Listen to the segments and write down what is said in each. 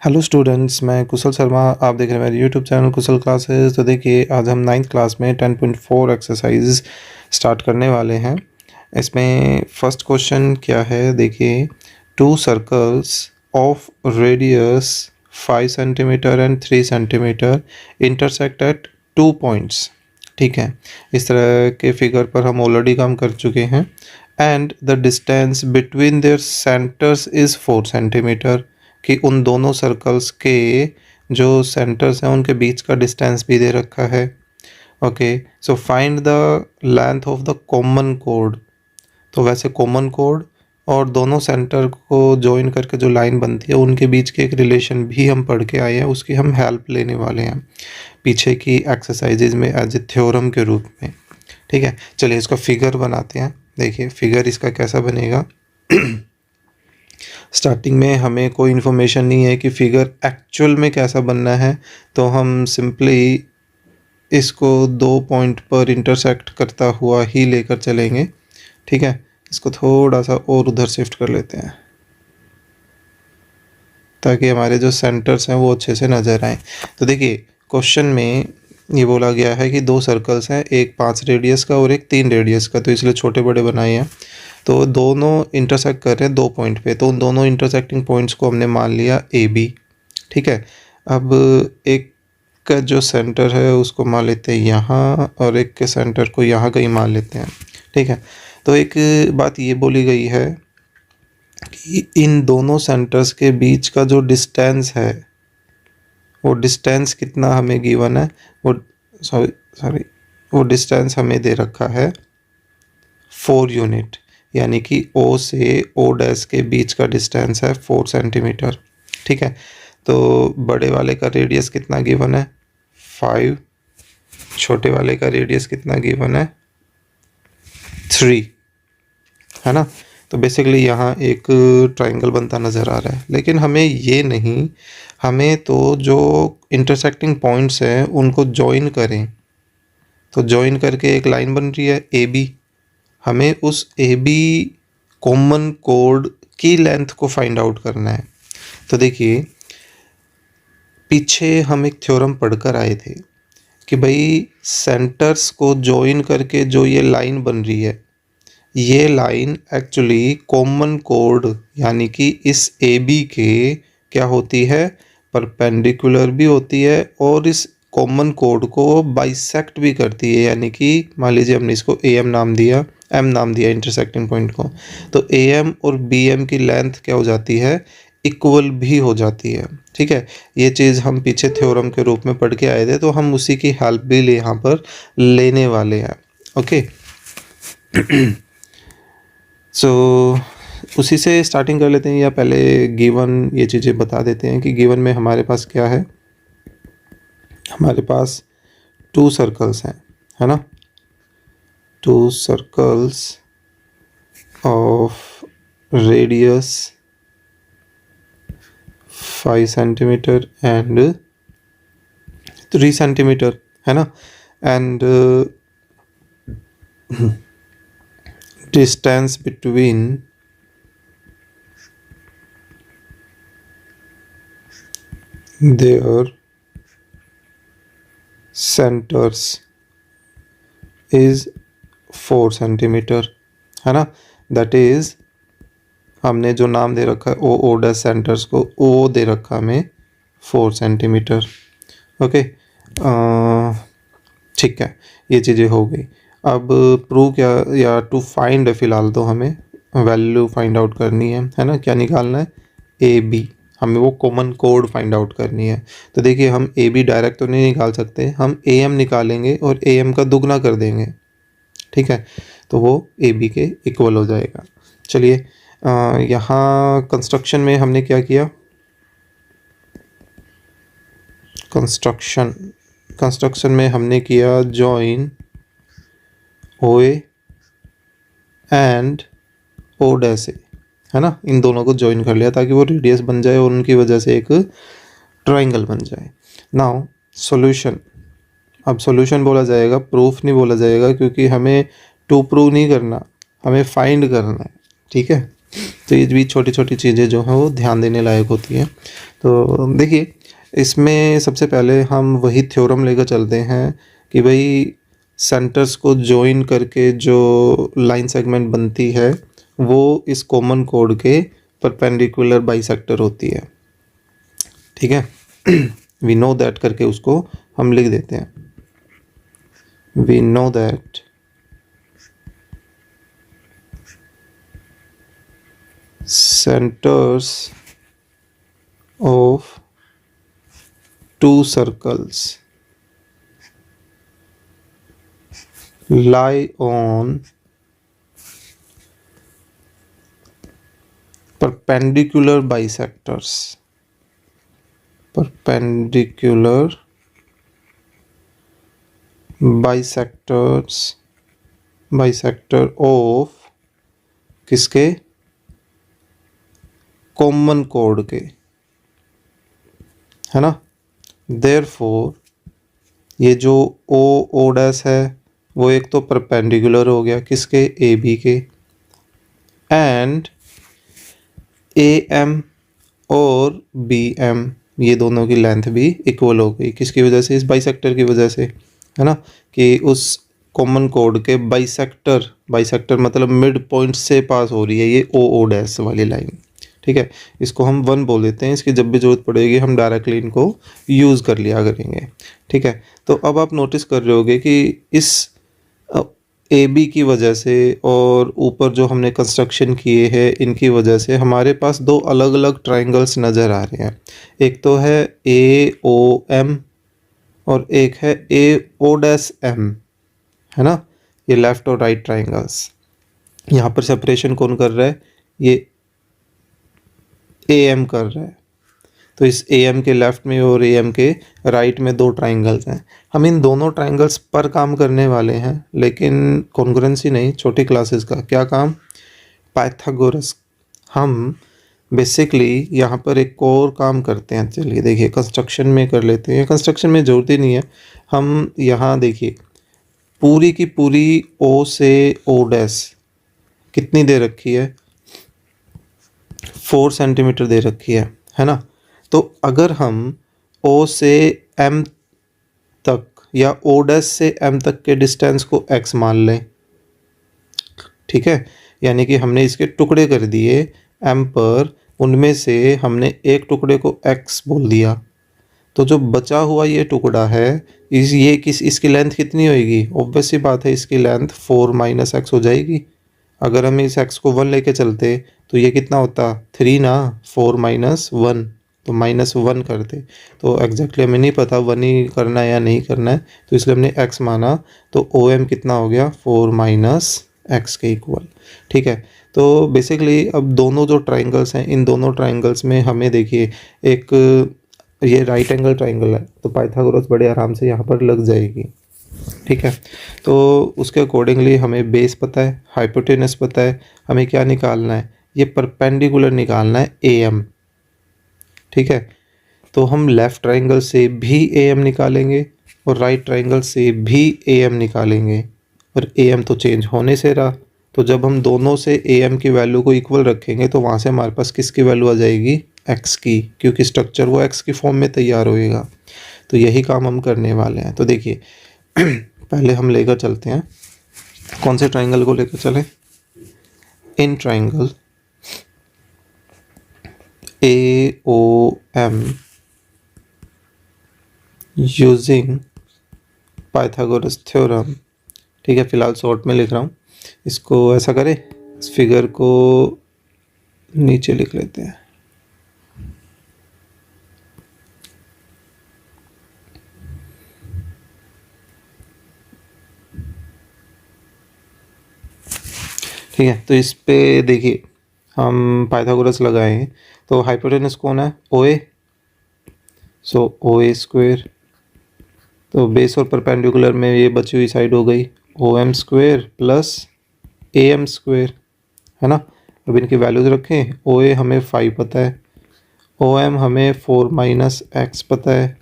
Hello students, मैं कुशल शर्मा। आप देख रहे हैं मेरे यूट्यूब चैनल कुशल क्लासेस। तो देखिए, आज हम 9th क्लास में 10.4 एक्सरसाइज स्टार्ट करने वाले हैं। इसमें फर्स्ट क्वेश्चन क्या है, देखिए। 2 circles of radius 5 centimetre and 3 centimetre intersect at 2 points. ठीक है, इस तरह के फिगर पर हम ऑलरेडी काम कर चुके हैं। And the distance between their centres is 4 centimetre, कि उन दोनों सर्कल्स के जो सेंटर्स हैं उनके बीच का डिस्टेंस भी दे रखा है। Okay, so find the length of the common code. तो वैसे कॉमन कोड और दोनों सेंटर को जॉइन करके जो लाइन बनती है उनके बीच के एक रिलेशन भी हम पढ़ के आए हैं, उसकी हम हेल्प लेने वाले हैं पीछे की एक्सरसाइजेज में एज ए थ्योरम के रूप में। ठीक है, चलिए इसका फिगर बनाते हैं। देखिए फिगर इसका कैसा बनेगा। स्टार्टिंग में हमें कोई इन्फॉर्मेशन नहीं है कि फिगर एक्चुअल में कैसा बनना है, तो हम सिंपली इसको 2 पॉइंट पर इंटरसेक्ट करता हुआ ही लेकर चलेंगे। ठीक है, इसको थोड़ा सा और उधर शिफ्ट कर लेते हैं ताकि हमारे जो सेंटर्स हैं वो अच्छे से नज़र आए। तो देखिए क्वेश्चन में ये बोला गया है कि 2 सर्कल्स हैं, एक 5 रेडियस का और एक 3 रेडियस का, तो इसलिए छोटे बड़े बनाए हैं। तो दोनों इंटरसेक्ट कर रहे हैं 2 पॉइंट पे, तो उन दोनों इंटरसेक्टिंग पॉइंट्स को हमने मान लिया ए बी। ठीक है, अब एक का जो सेंटर है उसको मान लेते हैं यहाँ, और एक के सेंटर को यहाँ कहीं मान लेते हैं। ठीक है, तो एक बात ये बोली गई है कि इन दोनों सेंटर्स के बीच का जो डिस्टेंस है, वो डिस्टेंस कितना हमें गिवन है, वो सॉरी वो डिस्टेंस हमें दे रखा है 4 यूनिट, यानी कि O से O डैश के बीच का डिस्टेंस है 4 सेंटीमीटर। ठीक है, तो बड़े वाले का रेडियस कितना गिवन है 5, छोटे वाले का रेडियस कितना गिवन है 3, है ना। तो बेसिकली यहाँ एक ट्रायंगल बनता नज़र आ रहा है, लेकिन हमें ये नहीं, हमें तो जो इंटरसेक्टिंग पॉइंट्स हैं उनको जॉइन करें। तो जॉइन करके एक लाइन बन रही है ए बी, हमें उस ए बी कॉमन कोड की लेंथ को फाइंड आउट करना है। तो देखिए पीछे हम एक थ्योरम पढ़कर आए थे कि भाई सेंटर्स को जॉइन करके जो ये लाइन बन रही है, ये लाइन एक्चुअली कॉमन कोड यानी कि इस ए बी के क्या होती है, परपेंडिकुलर भी होती है, और इस कॉमन कोड को बाइसेक्ट भी करती है। यानी कि मान लीजिए हमने इसको ए एम नाम दिया, एम नाम दिया इंटरसेक्टिंग पॉइंट को, तो ए एम और बी एम की लेंथ क्या हो जाती है, इक्वल भी हो जाती है। ठीक है, ये चीज़ हम पीछे थ्योरम के रूप में पढ़ के आए थे, तो हम उसी की हेल्प भी यहाँ पर लेने वाले हैं। ओके सो उसी से स्टार्टिंग कर लेते हैं, या पहले गिवन ये चीज़ें बता देते हैं कि गिवन में हमारे पास क्या है। हमारे पास 2 सर्कल्स हैं, है ना। 2 circles of radius 5 centimetre and 3 centimetre, है ना। And distance between their centers is 4 centimetre, है ना। दैट इज हमने जो नाम दे रखा है ओ डैश सेंटर्स को, ओ दे रखा हमें 4 सेंटीमीटर। ओके, ठीक है, ये चीज़ें हो गई। अब प्रूव क्या, या टू फाइंड, फिलहाल तो हमें वैल्यू फाइंड आउट करनी है ना। क्या निकालना है, ए बी, हमें वो कॉमन कोड फाइंड आउट करनी है। तो देखिए हम ए बी डायरेक्ट तो नहीं निकाल सकते, हम ए एम निकालेंगे और ए एम का दुगना कर देंगे। ठीक है, तो वो ए बी के इक्वल हो जाएगा। चलिए यहाँ कंस्ट्रक्शन में हमने क्या किया, कंस्ट्रक्शन में हमने किया join O A and O dash A, है ना। इन दोनों को ज्वाइन कर लिया ताकि वो रेडियस बन जाए और उनकी वजह से एक ट्रायंगल बन जाए। नाउ सॉल्यूशन, अब सॉल्यूशन बोला जाएगा, प्रूफ नहीं बोला जाएगा, क्योंकि हमें टू प्रूव नहीं करना, हमें फाइंड करना है। ठीक है, तो ये भी छोटी छोटी चीज़ें जो हैं वो ध्यान देने लायक होती हैं। तो देखिए, इसमें सबसे पहले हम वही थ्योरम लेकर चलते हैं कि भाई सेंटर्स को जॉइन करके जो लाइन सेगमेंट बनती है वो इस कॉमन कोड के परपेंडिकुलर बाइसेक्टर होती है। ठीक है, वी नो दैट करके उसको हम लिख देते हैं। We know that centers of two circles lie on perpendicular bisectors. Perpendicular bisector of किसके? कॉमन कोड के, है ना। देयरफॉर ये जो ओ डैश है वो एक तो परपेंडिकुलर हो गया किसके? ए बी के, एंड ए एम और बी एम ये दोनों की लेंथ भी इक्वल हो गई। किसकी वजह से? इस बाइसेक्टर की वजह से, है ना, कि उस कॉमन कोड के बाइसेक्टर मतलब मिड पॉइंट से पास हो रही है ये ओ डैश वाली लाइन। ठीक है, इसको हम 1 बोल देते हैं। इसकी जब भी ज़रूरत पड़ेगी हम डायरेक्टली इनको यूज़ कर लिया करेंगे। ठीक है, तो अब आप नोटिस कर रहे होगे कि इस ए बी की वजह से और ऊपर जो हमने कंस्ट्रक्शन किए हैं इनकी वजह से हमारे पास दो अलग अलग ट्राइंगल्स नज़र आ रहे हैं। एक तो है ए ओ एम और एक है ए ओ डैश एम, है ना। ये लेफ़्ट और राइट ट्राइंगल्स। यहाँ पर सेपरेशन कौन कर रहा है? ये ए एम कर रहा है। तो इस ए एम के लेफ़्ट में और ए एम के राइट में दो ट्राइंगल्स हैं। हम इन दोनों ट्राइंगल्स पर काम करने वाले हैं, लेकिन कॉन्ग्रुएंसी नहीं, छोटी क्लासेस का क्या काम? पाइथागोरस। हम बेसिकली यहाँ पर एक और काम करते हैं। चलिए देखिए, कंस्ट्रक्शन में कर लेते हैं। कंस्ट्रक्शन में ज़रूरत ही नहीं है। हम यहाँ देखिए पूरी की पूरी ओ से ओ डैश कितनी दे रखी है? 4 सेंटीमीटर दे रखी है ना। तो अगर हम ओ से एम तक या ओ डैश से एम तक के डिस्टेंस को एक्स मान लें, ठीक है, यानी कि हमने इसके टुकड़े कर दिए एम पर, उनमें से हमने एक टुकड़े को एक्स बोल दिया, तो जो बचा हुआ ये टुकड़ा है इसकी लेंथ कितनी होगी? ऑब्वियस सी बात है, इसकी लेंथ 4 माइनस एक्स हो जाएगी। अगर हम इस एक्स को 1 लेके चलते तो ये कितना होता? 3 ना। 4 माइनस 1 तो -1 करते। तो एग्जैक्टली हमें नहीं पता 1 ही करना है या नहीं करना है, तो इसलिए हमने x माना। तो ओ एम कितना हो गया? 4 माइनस एक्स के इक्वल। ठीक है, तो बेसिकली अब दोनों जो ट्राइंगल्स हैं इन दोनों ट्राइंगल्स में हमें देखिए एक ये राइट एंगल ट्राइंगल है, तो पाइथागोरस बड़े आराम से यहाँ पर लग जाएगी। ठीक है, तो उसके अकॉर्डिंगली हमें बेस पता है, हाइपोटेनस पता है, हमें क्या निकालना है? ये परपेंडिकुलर निकालना है ए एम। ठीक है, तो हम लेफ़्ट ट्राइंगल से भी ए एम निकालेंगे और राइट ट्राइंगल से भी ए एम निकालेंगे, और ए एम तो चेंज होने से रहा। तो जब हम दोनों से ए एम की वैल्यू को इक्वल रखेंगे तो वहाँ से हमारे पास किसकी वैल्यू आ जाएगी? एक्स की, क्योंकि स्ट्रक्चर वो एक्स की फॉर्म में तैयार होएगा। तो यही काम हम करने वाले हैं। तो देखिए पहले हम लेकर चलते हैं, कौन से ट्राइंगल को लेकर चलें? In triangle A O M using Pythagoras theorem. ठीक है, फिलहाल शॉर्ट में लिख रहा हूँ। इसको ऐसा करें, इस फिगर को नीचे लिख लेते हैं। ठीक है, तो इस पे देखिए हम पाइथागोरस लगाए हैं, तो हाइपोटेनस कौन है? O A. So O A square, तो बेस और परपेंडिकुलर में ये बची हुई साइड हो गई O M square plus A M square, है ना। अब इनकी वैल्यूज रखें। ओ ए हमें 5 पता है, ओ एम हमें 4 माइनस एक्स पता है,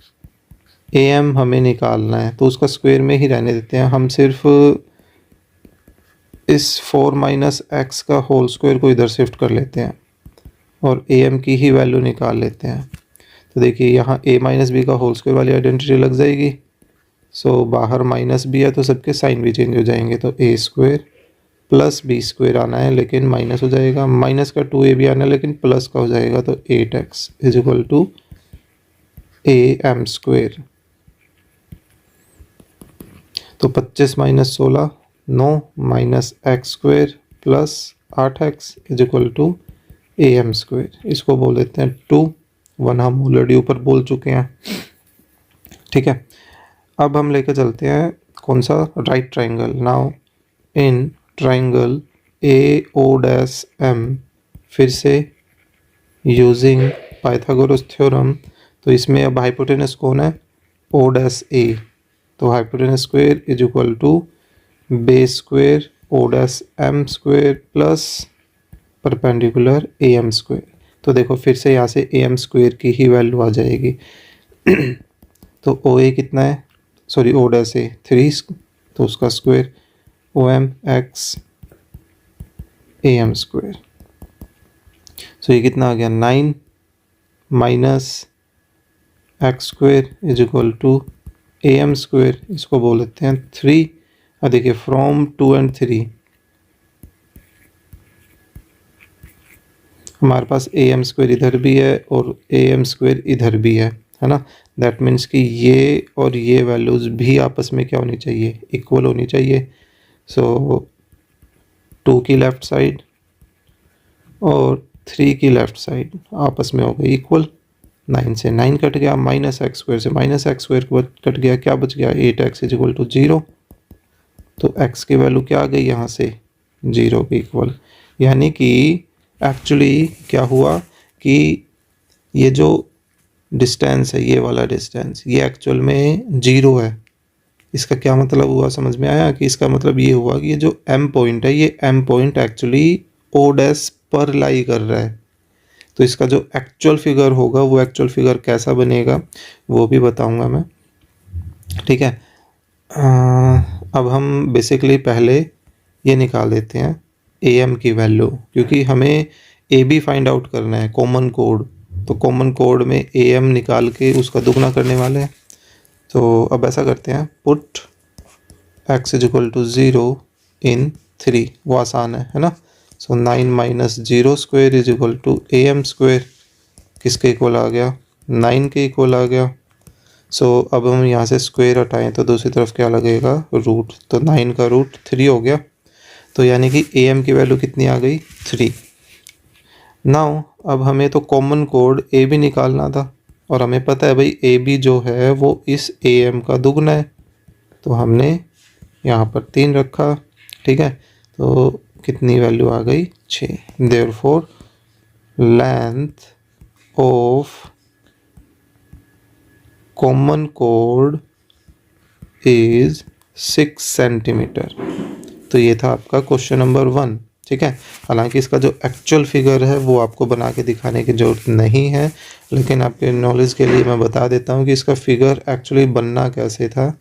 ए एम हमें निकालना है, तो उसका स्क्वायर में ही रहने देते हैं। हम सिर्फ इस 4 माइनस एक्स का होल स्क्वायर को इधर शिफ्ट कर लेते हैं और ए एम की ही वैल्यू निकाल लेते हैं। तो देखिए यहाँ ए माइनस बी का होल स्क्वायर वाली आइडेंटिटी लग जाएगी। सो बाहर माइनस बी है तो सबके साइन भी चेंज हो जाएंगे। तो ए स्क्वायर प्लस बी स्क्वायर आना है लेकिन माइनस हो जाएगा, माइनस का 2a भी आना है लेकिन प्लस का हो जाएगा। तो 8x is equal to A M square. तो 25 minus 16 9 minus x square plus 8x is equal to A M square. इसको बोल देते हैं 2, 1 हम ऑलरेडी ऊपर बोल चुके हैं। ठीक है, अब हम लेकर चलते हैं कौन सा, right triangle. Now in triangle A O dash M, फिर से यूजिंग पाइथागोरस थ्योरम, तो इसमें अब हाइपोटेनस कौन है, ओ डैश ए। तो hypotenuse square is equal to base square O dash M square plus perpendicular A M square. तो देखो फिर से यहाँ से ए एम स्क्वायर की ही वैल्यू आ जाएगी। तो ओ ए कितना है, सॉरी ओ डैश ए 3, तो उसका square O M X A M square. So ये कितना आ गया 9 minus x square is equal to A M square, इसको बोल देते हैं 3। और देखिए फ्रॉम 2 and 3 हमारे पास ए एम स्क्वायर इधर भी है और ए एम स्क्वायर इधर भी है ना। दैट मीन्स कि ये और ये वैल्यूज़ भी आपस में क्या होनी चाहिए, इक्वल होनी चाहिए। सो 2 की लेफ़्ट साइड और 3 की लेफ़्ट साइड आपस में हो गई इक्वल। 9 से 9 कट गया, माइनस एक्स स्क्वायर से माइनस एक्स स्क्वायर कट गया, क्या बच गया 8x इज इक्वल टू 0। तो x की वैल्यू क्या आ गई यहाँ से 0 के इक्वल। यानी कि एक्चुअली क्या हुआ कि ये जो डिस्टेंस है, ये वाला डिस्टेंस, ये एक्चुअल में 0 है। इसका क्या मतलब हुआ, समझ में आया कि इसका मतलब ये हुआ कि ये जो m पॉइंट है, ये m point actually o dash पर लाई कर रहा है। तो इसका जो एक्चुअल फिगर होगा वो एक्चुअल फिगर कैसा बनेगा वो भी बताऊंगा मैं। ठीक है, अब हम बेसिकली पहले ये निकाल देते हैं ए एम की वैल्यू, क्योंकि हमें ए बी फाइंड आउट करना है, कॉमन कोड। तो कॉमन कोड में ए एम निकाल के उसका दुगना करने वाले हैं। तो अब ऐसा करते हैं, put x is equal to 0 in 3, वो आसान है ना। So 9 minus 0 square is equal to A M square, किसके इक्वल आ गया 9 के इक्वल आ गया। सो अब हम यहाँ से स्क्वायर हटाएं तो दूसरी तरफ क्या लगेगा, रूट। तो 9 का रूट 3 हो गया। तो यानी कि ए एम की वैल्यू कितनी आ गई 3। नाउ अब हमें तो कॉमन कोड ए बी निकालना था और हमें पता है भाई ए बी जो है वो इस ए एम का दुगना है। तो हमने यहाँ पर 3 रखा। ठीक है, तो कितनी वैल्यू आ गई 6। Therefore length of common code is 6 centimetre. तो ये था आपका क्वेश्चन नंबर 1। ठीक है, हालांकि इसका जो एक्चुअल फिगर है वो आपको बना के दिखाने की ज़रूरत नहीं है, लेकिन आपके नॉलेज के लिए मैं बता देता हूँ कि इसका फिगर एक्चुअली बनना कैसे था।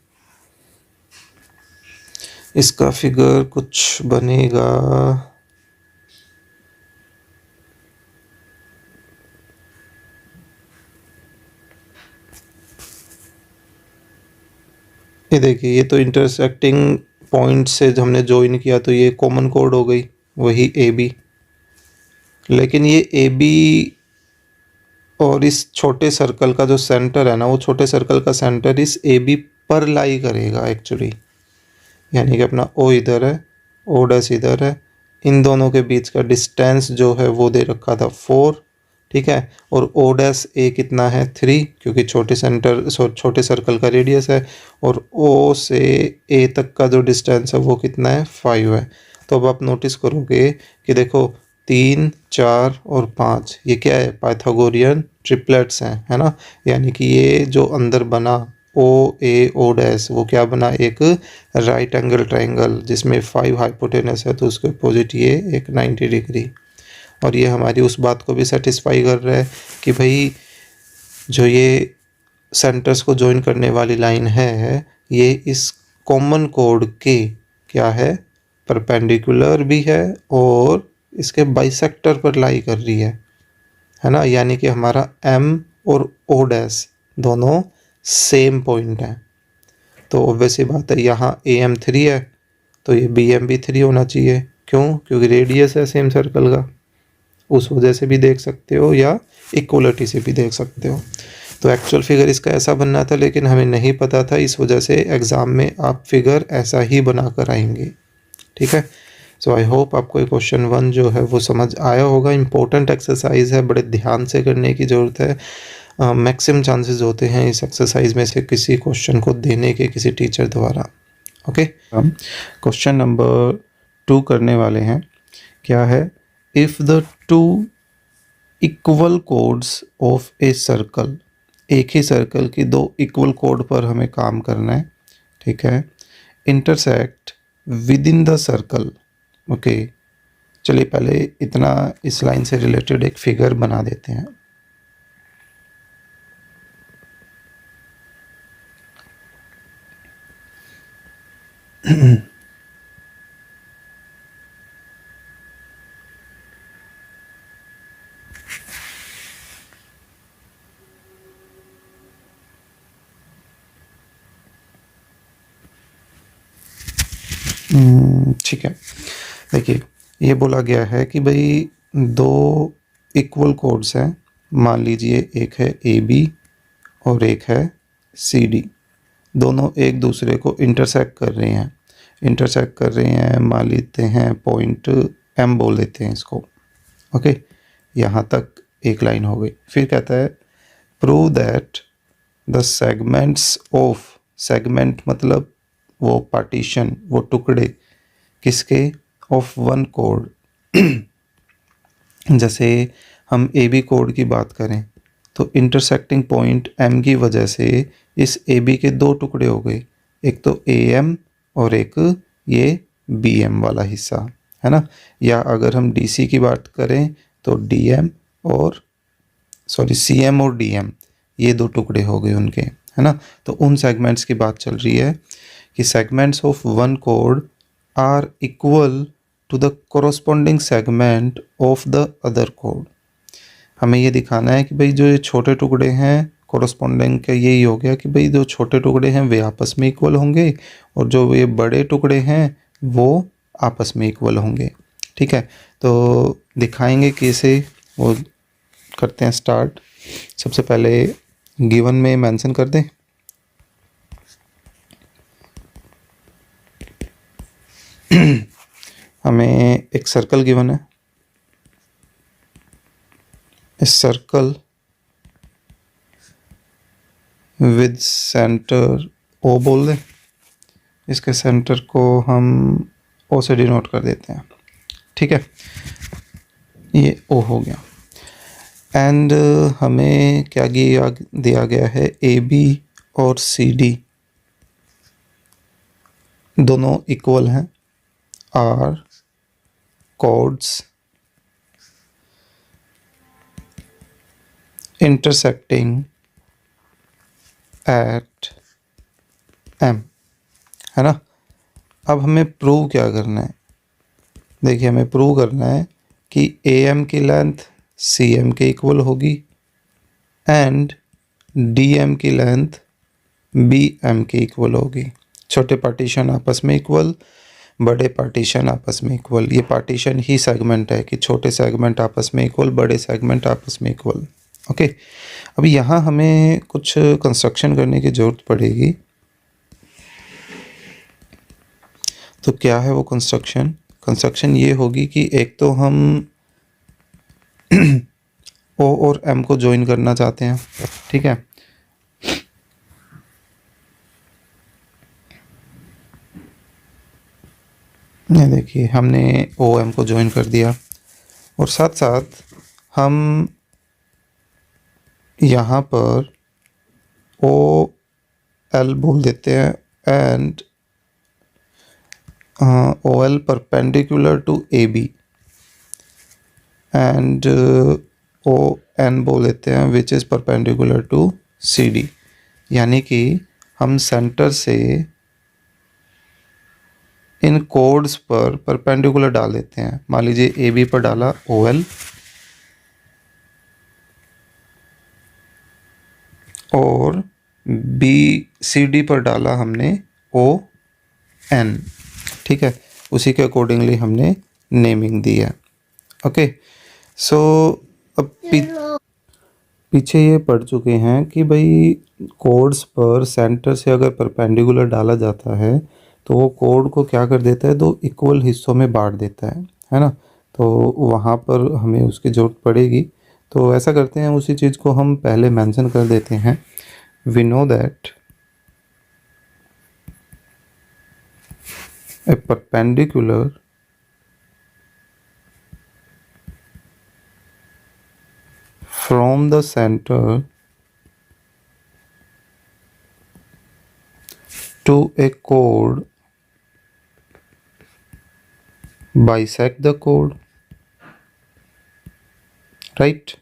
इसका फिगर कुछ बनेगा, ये देखिए, ये तो इंटरसेक्टिंग पॉइंट से हमने ज्वाइन किया तो ये कॉमन कोड हो गई, वही ए बी। लेकिन ये ए बी और इस छोटे सर्कल का जो सेंटर है ना, वो छोटे सर्कल का सेंटर इस ए बी पर लाई करेगा एक्चुअली। यानी कि अपना ओ इधर है, ओ डैश इधर है, इन दोनों के बीच का डिस्टेंस जो है वो दे रखा था 4। ठीक है, और ओ डैश ए कितना है 3, क्योंकि छोटे सर्कल का रेडियस है। और ओ से ए तक का जो डिस्टेंस है वो कितना है 5 है। तो अब आप नोटिस करोगे कि देखो 3, 4 और 5 ये क्या है, पाइथागोरियन ट्रिपलेट्स हैं, है ना। यानी कि ये जो अंदर बना ओ ए ओ डैश वो क्या बना, एक राइट एंगल ट्राइंगल जिसमें 5 हाइपोटेनस है, तो उसके अपोजिट ये एक 90 डिग्री। और ये हमारी उस बात को भी सेटिस्फाई कर रहा है कि भाई जो ये सेंटर्स को ज्वाइन करने वाली लाइन है ये इस कॉमन कोड के क्या है, परपेंडिकुलर भी है और इसके बाइसेक्टर पर लाई कर रही है ना, यानी कि हमारा M और O डैश दोनों सेम पॉइंट हैं। तो ऑब्वियसली बात है, यहाँ AM 3 है तो ये BM भी 3 होना चाहिए। क्यों? क्योंकि रेडियस है सेम सर्कल का, उस वजह से भी देख सकते हो या इक्वलिटी से भी देख सकते हो। तो एक्चुअल फिगर इसका ऐसा बनना था, लेकिन हमें नहीं पता था, इस वजह से एग्ज़ाम में आप फिगर ऐसा ही बना कर आएंगे। ठीक है। सो आई होप आपको ये क्वेश्चन 1 जो है वो समझ आया होगा। इम्पोर्टेंट एक्सरसाइज है, बड़े ध्यान से करने की ज़रूरत है। मैक्सिमम चांसेस होते हैं इस एक्सरसाइज में से किसी क्वेश्चन को देने के किसी टीचर द्वारा। ओके, हम क्वेश्चन नंबर 2 करने वाले हैं। क्या है? If the two equal codes of a circle, एक ही सर्कल की दो इक्वल कोड पर हमें काम करना है। ठीक है। Intersect with in the circle. Okay, चलिए पहले इतना इस लाइन से रिलेटेड एक फिगर बना देते हैं। ठीक है। देखिए, ये बोला गया है कि भाई दो इक्वल कोड्स हैं। मान लीजिए एक है AB और एक है CD। दोनों एक दूसरे को इंटरसेक्ट कर रहे हैं। मान लेते हैं पॉइंट M बोल देते हैं इसको। ओके, यहाँ तक एक लाइन हो गई। फिर कहता है prove that the segments of, segment मतलब वो पार्टीशन, वो टुकड़े किसके, ऑफ वन कोड। जैसे हम AB कोड की बात करें तो इंटरसेक्टिंग पॉइंट M की वजह से इस AB के दो टुकड़े हो गए, एक तो AM और एक ये BM वाला हिस्सा, है ना। या अगर हम DC की बात करें तो CM और DM, ये दो टुकड़े हो गए उनके, है ना। तो उन सेगमेंट्स की बात चल रही है कि segments of one code are equal to the corresponding segment of the other code. हमें ये दिखाना है कि भाई जो ये छोटे टुकड़े हैं, कोरोस्पोंडिंग का यही हो गया कि भाई जो छोटे टुकड़े हैं वे आपस में इक्वल होंगे और जो ये बड़े टुकड़े हैं वो आपस में इक्वल होंगे। ठीक है, तो दिखाएंगे कैसे, वो करते हैं स्टार्ट। सबसे पहले गिवन में मेंशन कर दें। हमें एक सर्कल गिवन है, इस सर्कल विद सेंटर O बोल दें। इसके सेंटर को हम O से डिनोट कर देते हैं। ठीक है, ये O हो गया। एंड हमें क्या दिया गया है, AB और CD दोनों इक्वल हैं, are codes intersecting at M, है ना। अब हमें प्रूव क्या करना है? देखिए, हमें प्रूव करना है कि AM की लेंथ CM के इक्वल होगी एंड DM की लेंथ BM के इक्वल होगी। छोटे पार्टीशन आपस में इक्वल, बड़े पार्टीशन आपस में इक्वल। ये पार्टीशन ही सेगमेंट है कि छोटे सेगमेंट आपस में इक्वल, बड़े सेगमेंट आपस में इक्वल। ओके, अभी यहाँ हमें कुछ कंस्ट्रक्शन करने की ज़रूरत पड़ेगी। तो क्या है वो कंस्ट्रक्शन ये होगी कि एक तो हम O और M को ज्वाइन करना चाहते हैं। ठीक है, ये देखिए हमने OM को ज्वाइन कर दिया और साथ साथ हम यहाँ पर OL बोल देते हैं and OL perpendicular to AB and ON बोल देते हैं which is perpendicular to CD। यानी कि हम सेंटर से इन इन कोड्स पर परपेंडिकुलर डाल देते हैं। मान लीजिए ए बी पर डाला OL और BCD पर डाला हमने ON, ठीक है। उसी के अकॉर्डिंगली हमने नेमिंग दी है। ओके, सो अब पीछे ये पढ़ चुके हैं कि भाई कोड्स पर सेंटर से अगर परपेंडिकुलर डाला जाता है तो वो कोड को क्या कर देता है, दो इक्वल हिस्सों में बांट देता है ना। तो वहाँ पर हमें उसकी ज़रूरत पड़ेगी। तो ऐसा करते हैं, उसी चीज़ को हम पहले मेंशन कर देते हैं। We know that a perpendicular from the center to a chord bisect the chord, right?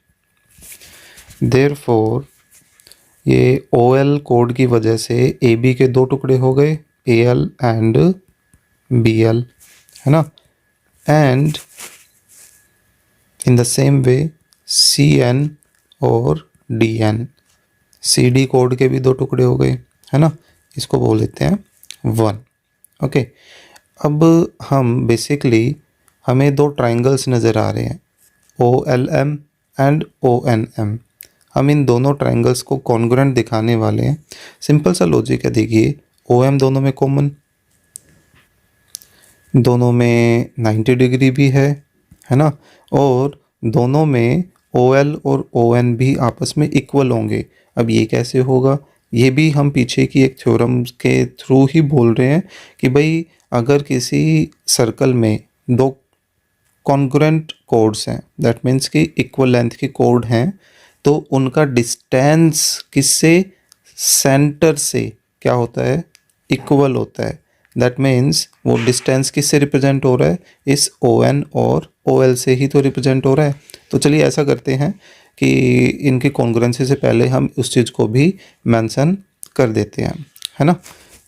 Therefore ये OL कोड की वजह से AB के दो टुकड़े हो गए, AL एंड BL, है ना। And in the same way CN और DN, CD कोड के भी दो टुकड़े हो गए, है ना। इसको बोल देते हैं 1। ओके, अब हम बेसिकली हमें दो ट्राइंगल्स नज़र आ रहे हैं, OLM एंड ONM। हम इन दोनों ट्राइंगल्स को कॉन्ग्रुएंट दिखाने वाले हैं। सिंपल सा लॉजिक है, देखिए OM दोनों में कॉमन, दोनों में 90 डिग्री भी है ना, और दोनों में OL और ON भी आपस में इक्वल होंगे। अब ये कैसे होगा, ये भी हम पीछे की एक थ्योरम के थ्रू ही बोल रहे हैं कि भाई अगर किसी सर्कल में दो कॉन्ग्रुएंट कोड्स हैं, दैट मीन्स कि इक्वल लेंथ के कोड हैं, तो उनका डिस्टेंस किससे, सेंटर से क्या होता है, इक्वल होता है। दैट मीन्स वो डिस्टेंस किससे रिप्रेजेंट हो रहा है, इस ON और OL से ही तो रिप्रेजेंट हो रहा है। तो चलिए ऐसा करते हैं कि इनकी कॉन्ग्रुएंसी से पहले हम उस चीज़ को भी मेंशन कर देते हैं, है ना।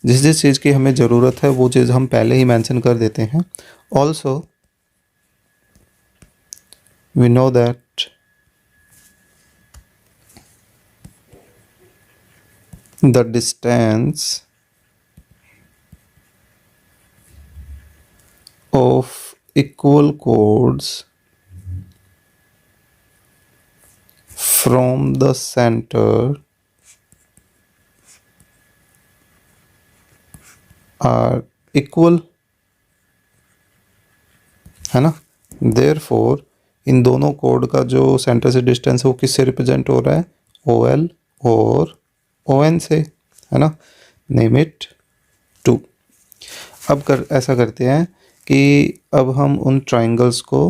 जिस जिस चीज़ की हमें ज़रूरत है वो चीज़ हम पहले ही मेंशन कर देते हैं। Also we know that the distance of equal chords from the center are equal, है ना। therefore इन दोनों कोड का जो सेंटर से डिस्टेंस है वो किससे रिप्रेजेंट हो रहा है, OL और ON से, है ना। Name it 2। अब ऐसा करते हैं कि अब हम उन ट्राइंगल्स को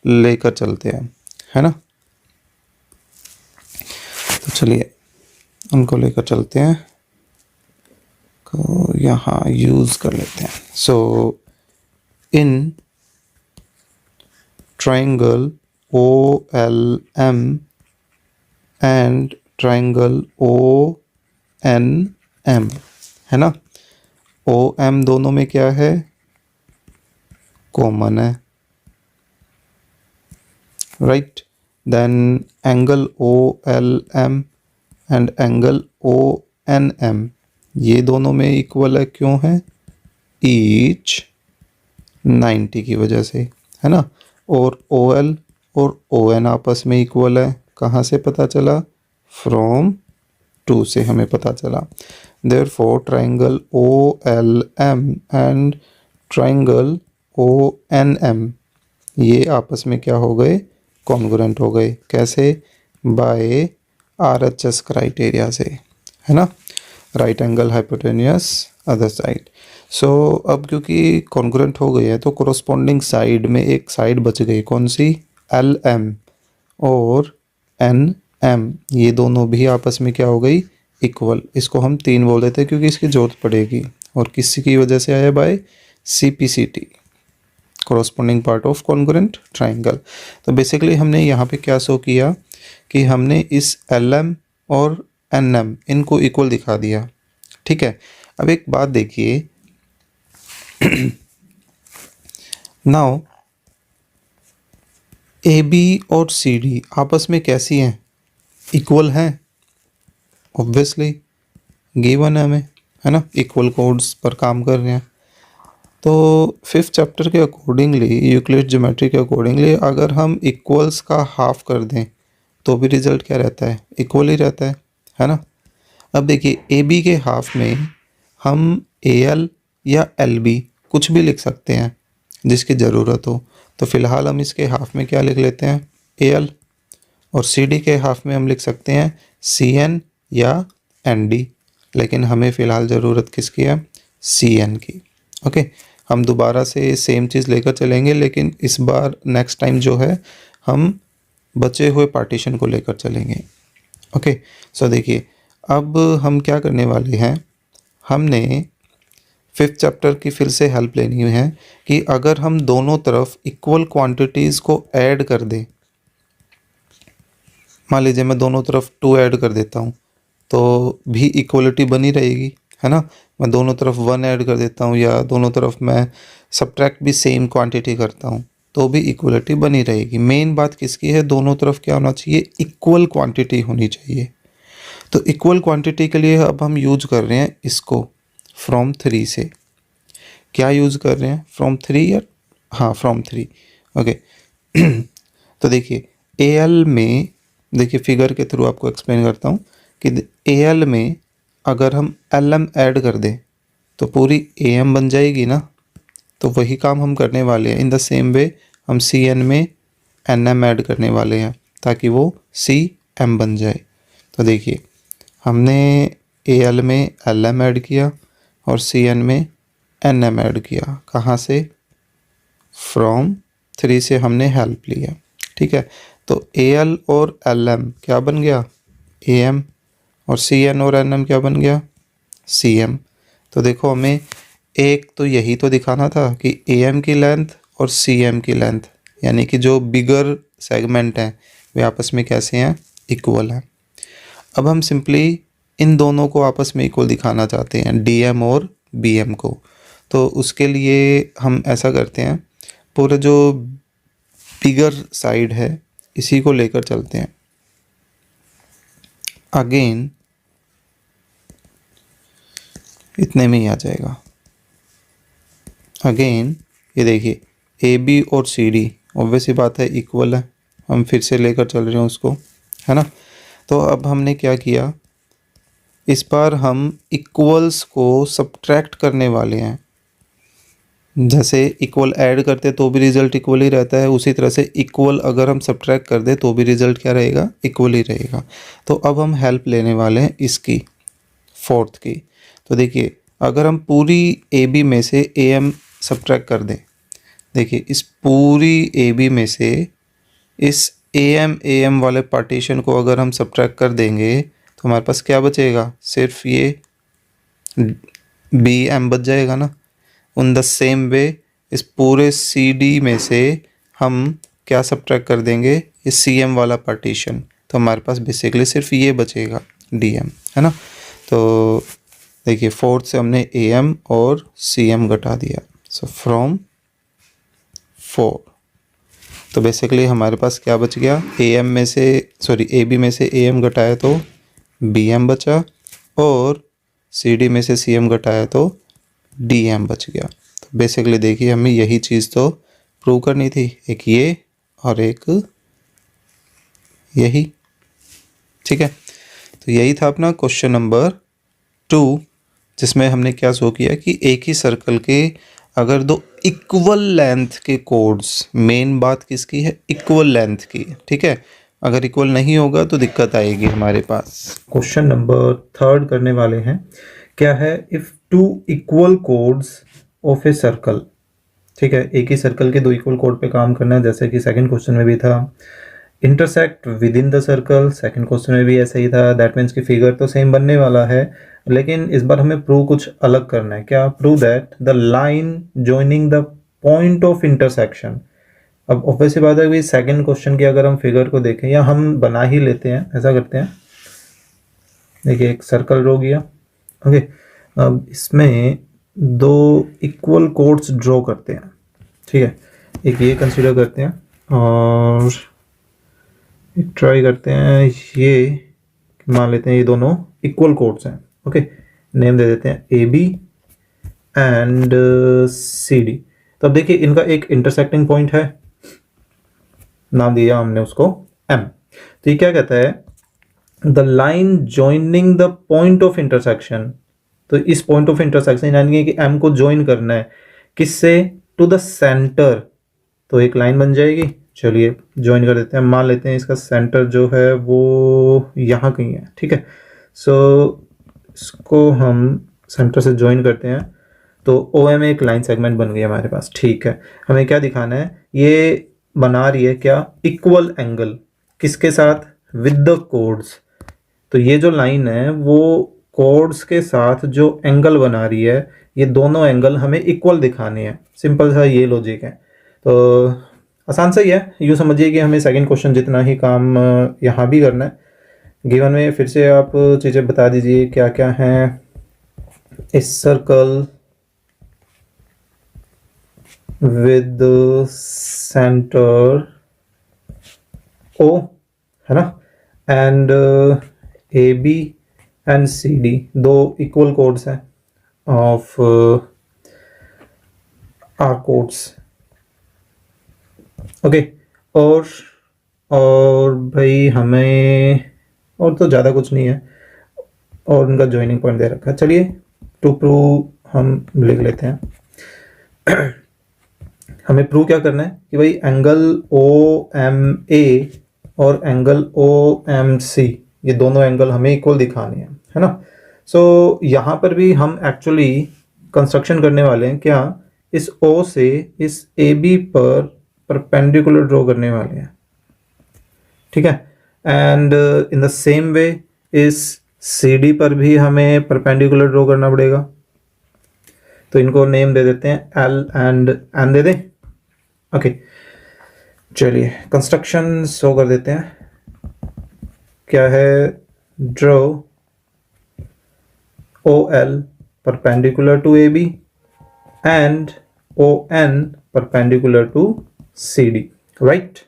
लेकर चलते हैं, है ना। तो चलिए उनको लेकर चलते हैं, तो यहाँ यूज़ कर लेते हैं। So in triangle OLM and triangle ONM, है ना। OM दोनों में क्या है, कॉमन है, right. Then angle OLM and angle ONM ये दोनों में इक्वल है, क्यों है, ईच 90 की वजह से, है ना। और OL और ON आपस में इक्वल है, कहाँ से पता चला, फ्रॉम 2 से हमें पता चला। Therefore triangle OLM and triangle ONM ये आपस में क्या हो गए, कॉन्ग्रुएंट हो गए। कैसे, बाय RHS क्राइटेरिया से, है ना, right angle hypotenuse other side. So अब क्योंकि कॉन्ग्रुएंट हो गए हैं तो कोरोस्पोंडिंग साइड में एक साइड बच गई, कौन सी, LM और NM ये दोनों भी आपस में क्या हो गई, इक्वल। इसको हम 3 बोल देते हैं क्योंकि इसकी जरूरत पड़ेगी, और किसी की वजह से आया, by CPCT, corresponding part of congruent triangle. तो बेसिकली हमने यहाँ पे क्या शो किया कि हमने इस LM और NM इनको इक्वल दिखा दिया, ठीक है। अब एक बात देखिए नाउ ए बी और सी डी आपस में कैसी हैं, इक्वल हैं, ऑब्वियसली गिवन है हमें, है ना, इक्वल कोड्स पर काम कर रहे हैं। तो फिफ्थ चैप्टर के अकॉर्डिंगली, यूक्लिड ज्योमेट्री के अकॉर्डिंगली, अगर हम इक्वल्स का हाफ कर दें तो भी रिजल्ट क्या रहता है, इक्वल ही रहता है ना। अब देखिए ए बी के हाफ में हम ए एल या एल बी कुछ भी लिख सकते हैं जिसकी ज़रूरत हो। तो फिलहाल हम इसके हाफ में क्या लिख लेते हैं, ए एल, और सी डी के हाफ में हम लिख सकते हैं सी एन या एन डी, लेकिन हमें फ़िलहाल ज़रूरत किसकी है, सी एन की। ओके, हम दोबारा से सेम चीज़ लेकर चलेंगे, लेकिन इस बार नेक्स्ट टाइम जो है हम बचे हुए पार्टीशन को लेकर चलेंगे। ओके, सो देखिए अब हम क्या करने वाले हैं, हमने फिफ्थ चैप्टर की फिर से हेल्प लेनी है कि अगर हम दोनों तरफ इक्वल क्वांटिटीज़ को ऐड कर दें, मान लीजिए मैं दोनों तरफ 2 ऐड कर देता हूँ तो भी इक्वलिटी बनी रहेगी, है ना। मैं दोनों तरफ 1 ऐड कर देता हूँ या दोनों तरफ मैं सब्ट्रैक्ट भी सेम क्वांटिटी करता हूँ तो भी इक्वलिटी बनी रहेगी। मेन बात किसकी है, दोनों तरफ क्या होना चाहिए, इक्वल क्वांटिटी होनी चाहिए। तो इक्वल क्वांटिटी के लिए अब हम यूज कर रहे हैं इसको फ्रॉम 3 से। क्या यूज़ कर रहे हैं, फ्रॉम 3 या हाँ फ्रॉम 3। ओके तो देखिए ए एल में, देखिए फिगर के थ्रू आपको एक्सप्लेन करता हूँ कि ए एल में अगर हम एल एम ऐड कर दें तो पूरी ए एम बन जाएगी ना। तो वही काम हम करने वाले हैं। इन द सेम वे हम सी एन में एन एम ऐड करने वाले हैं ताकि वो सी एम बन जाए। तो देखिए हमने ए एल में एल एम ऐड किया और सी एन में एन एम ऐड किया। कहाँ से, फ्रॉम 3 से हमने हेल्प लिया, ठीक है। तो ए एल और एल एम क्या बन गया, ए एम, और सी एन और एन एम क्या बन गया, सी एम। तो देखो हमें एक तो यही तो दिखाना था कि ए एम की लेंथ और सी एम की लेंथ, यानी कि जो बिगर सेगमेंट हैं वे आपस में कैसे हैं, इक्वल हैं। अब हम सिंपली इन दोनों को आपस में इक्वल दिखाना चाहते हैं, डी एम और बी एम को। तो उसके लिए हम ऐसा करते हैं, पूरा जो बिगर साइड है इसी को लेकर चलते हैं। अगेन इतने में ही आ जाएगा। अगेन ये देखिए ए बी और सी डी ऑब्वियस ही बात है इक्वल है, हम फिर से लेकर चल रहे हैं उसको, है ना। तो अब हमने क्या किया, इस बार हम इक्वल्स को सब्ट्रैक्ट करने वाले हैं। जैसे इक्वल ऐड करते तो भी रिज़ल्ट इक्वल ही रहता है, उसी तरह से इक्वल अगर हम सब्ट्रैक्ट कर दे तो भी रिज़ल्ट क्या रहेगा, इक्वल ही रहेगा। तो अब हम हेल्प लेने वाले हैं इसकी, फोर्थ की। तो देखिए अगर हम पूरी ए बी में से ए एम सब्ट्रैक्ट कर दें, देखिए इस पूरी ए बी में से इस ए एम वाले पार्टीशन को अगर हम सब्ट्रैक्ट कर देंगे तो हमारे पास क्या बचेगा, सिर्फ ये बी एम बच जाएगा ना। उन द सेम वे इस पूरे सी डी में से हम क्या सब्ट्रैक्ट कर देंगे, इस सी एम वाला पार्टीशन, तो हमारे पास बेसिकली सिर्फ ये बचेगा डी एम, है ना। तो देखिए फोर्थ से हमने ए एम और सी एम घटा दिया, सो फ्रॉम 4। तो बेसिकली हमारे पास क्या बच गया, ए एम में से सॉरी ए बी में से ए एम घटाया तो बी एम बचा, और सी डी में से सी एम घटाया तो डी एम बच गया। तो बेसिकली देखिए हमें यही चीज़ तो प्रूव करनी थी, एक ये और एक यही, ठीक है। तो यही था अपना क्वेश्चन नंबर 2, जिसमें हमने क्या शो किया कि एक ही सर्कल के अगर दो इक्वल लेंथ के कोड्स, मेन बात किसकी है, इक्वल लेंथ की, ठीक है। अगर इक्वल नहीं होगा तो दिक्कत आएगी हमारे पास। क्वेश्चन नंबर 3 करने वाले हैं, क्या है, if 2 equal codes of a circle, ठीक है, एक ही सर्कल के 2 इक्वल कोड पे काम करना है, जैसे कि सेकंड क्वेश्चन में भी था। Intersect with in the circle, second question में भी ऐसा ही था। दैट मीन्स की फिगर तो सेम बनने वाला है, लेकिन इस बार हमें प्रूव कुछ अलग करना है। क्या, prove that the line joining the point of intersection. अब ऑब्वियसली बात है कि सेकंड क्वेश्चन की अगर हम फिगर को देखें, या हम बना ही लेते हैं, ऐसा करते हैं, देखिए एक सर्कल ड्रॉ किया, ओके। अब इसमें 2 इक्वल कोड्स ड्रॉ करते हैं, ठीक है। एक ये कंसीडर करते हैं और एक ट्राई करते हैं, ये मान लेते हैं ये दोनों इक्वल कोड्स हैं। ओके, नेम दे देते हैं A B and C D. तो अब देखिए इनका एक इंटरसेक्टिंग पॉइंट है, नाम दिया हमने उसको एम। तो ये क्या कहता है, the line joining the point of intersection. तो इस पॉइंट ऑफ इंटरसेक्शन यानी कि एम को ज्वाइन करना है किससे, टू द सेंटर, तो एक लाइन बन जाएगी। चलिए ज्वाइन कर देते हैं, मान लेते हैं इसका सेंटर जो है वो यहाँ कहीं है, ठीक है। सो इसको हम सेंटर से ज्वाइन करते हैं, तो ओ एम एक लाइन सेगमेंट बन गई हमारे पास, ठीक है। हमें क्या दिखाना है, ये बना रही है क्या, इक्वल एंगल, किसके साथ, विद द कोड्स। तो ये जो लाइन है वो कोड्स के साथ जो एंगल बना रही है, ये दोनों एंगल हमें इक्वल दिखाने हैं। सिंपल सा ये लॉजिक है, तो आसान सा ही है। यूँ समझिए कि हमें सेकंड क्वेश्चन जितना ही काम यहाँ भी करना है। गिवन में फिर से आप चीज़ें बता दीजिए क्या क्या हैं। इस सर्कल विद सेंटर ओ, है ना, and A B and C D, दो इक्वल कोड्स हैं ऑफ आर कोड्स। ओके, और भाई हमें और तो ज़्यादा कुछ नहीं है, और उनका ज्वाइनिंग पॉइंट दे रखा है। चलिए टू प्रूव हम लिख लेते हैं। हमें प्रूव क्या करना है कि भाई एंगल ओ एम ए और एंगल ओ एम सी, ये दोनों एंगल हमें इक्वल दिखाने हैं, है ना। सो यहाँ पर भी हम एक्चुअली कंस्ट्रक्शन करने वाले हैं क्या, इस ओ से इस ए बी पर परपेंडिकुलर ड्रॉ करने वाले हैं, ठीक है। एंड इन द सेम वे इस सी डी पर भी हमें परपेंडिकुलर ड्रॉ करना पड़ेगा। तो इनको नेम दे देते हैं एल एंड एन दे दें। ओके, चलिए कंस्ट्रक्शन शो कर देते हैं। क्या है, draw O L perpendicular to A B and O N perpendicular to C D, right.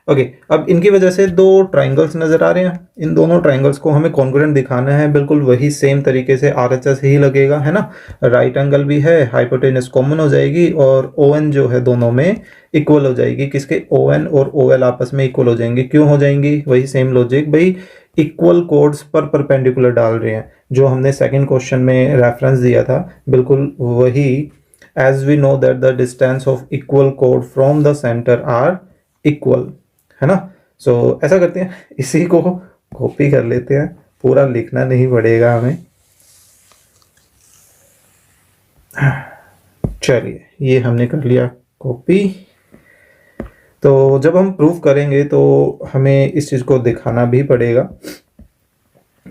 Okay, अब इनकी वजह से दो ट्राइंगल्स नजर आ रहे हैं। इन दोनों ट्राइंगल्स को हमें कॉन्ग्रुएंट दिखाना है, बिल्कुल वही सेम तरीके से आरएचएस ही लगेगा, है ना। राइट एंगल भी है, हाइपोटेनस कॉमन हो जाएगी और ओ एन जो है दोनों में इक्वल हो जाएगी। किसके, ओ एन और ओ एल आपस में इक्वल हो जाएंगे। क्यों हो जाएंगी, वही सेम लॉजिक, भाई इक्वल कोड्स पर परपेंडिकुलर डाल रहे हैं, जो हमने सेकेंड क्वेश्चन में रेफरेंस दिया था, बिल्कुल वही। As we know that the distance of equal कोड from the centre are equal, है ना। सो ऐसा करते हैं, इसी को कॉपी कर लेते हैं, पूरा लिखना नहीं पड़ेगा हमें। चलिए ये हमने कर लिया कॉपी। तो जब हम प्रूफ करेंगे तो हमें इस चीज़ को दिखाना भी पड़ेगा।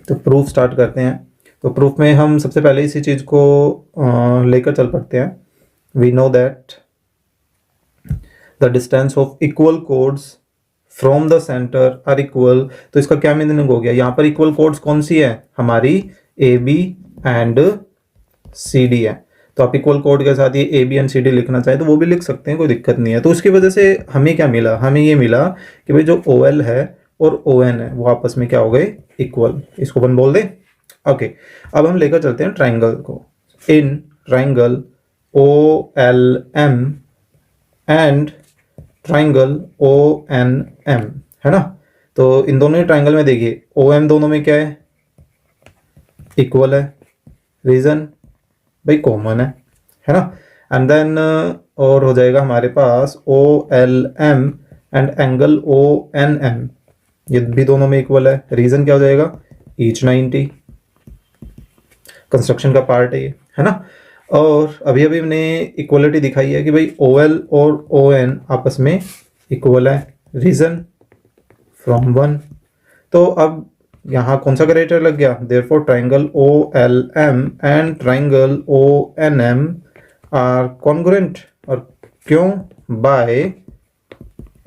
तो प्रूफ स्टार्ट करते हैं। तो प्रूफ में हम सबसे पहले इसी चीज़ को लेकर चल पड़ते हैं। We know that the distance of equal chords from the centre are equal. तो इसका क्या मीनिंग हो गया, यहाँ पर इक्वल कोड्स कौन सी है, हमारी A B and C D है। तो आप इक्वल कोड के साथ ये A B and C D लिखना चाहें तो वो भी लिख सकते हैं, कोई दिक्कत नहीं है। तो उसकी वजह से हमें क्या मिला, हमें ये मिला कि भाई जो ओ एल है और ओ एन है वो आपस में क्या हो गए, इक्वल। इसको अपन बोल दें। ओके, अब हम लेकर चलते हैं ट्राइंगल को। In triangle O L M and triangle O N M, है ना। तो इन दोनों ही ट्राइंगल में देखिए ओ एम दोनों में क्या है, इक्वल है। रीजन, भाई कॉमन है ना। एंड देन और हो जाएगा हमारे पास O L M and angle O N M, ये भी दोनों में इक्वल है। रीजन क्या हो जाएगा, ईच 90, कंस्ट्रक्शन का पार्ट है ये, है ना। और अभी अभी हमने इक्वलिटी दिखाई है कि भाई ओ एल और ओ एन आपस में इक्वल है। Reason from 1। तो अब यहाँ कौन सा क्राइटेरिया लग गया, therefore triangle O L M and triangle O N M are congruent. और क्यों, by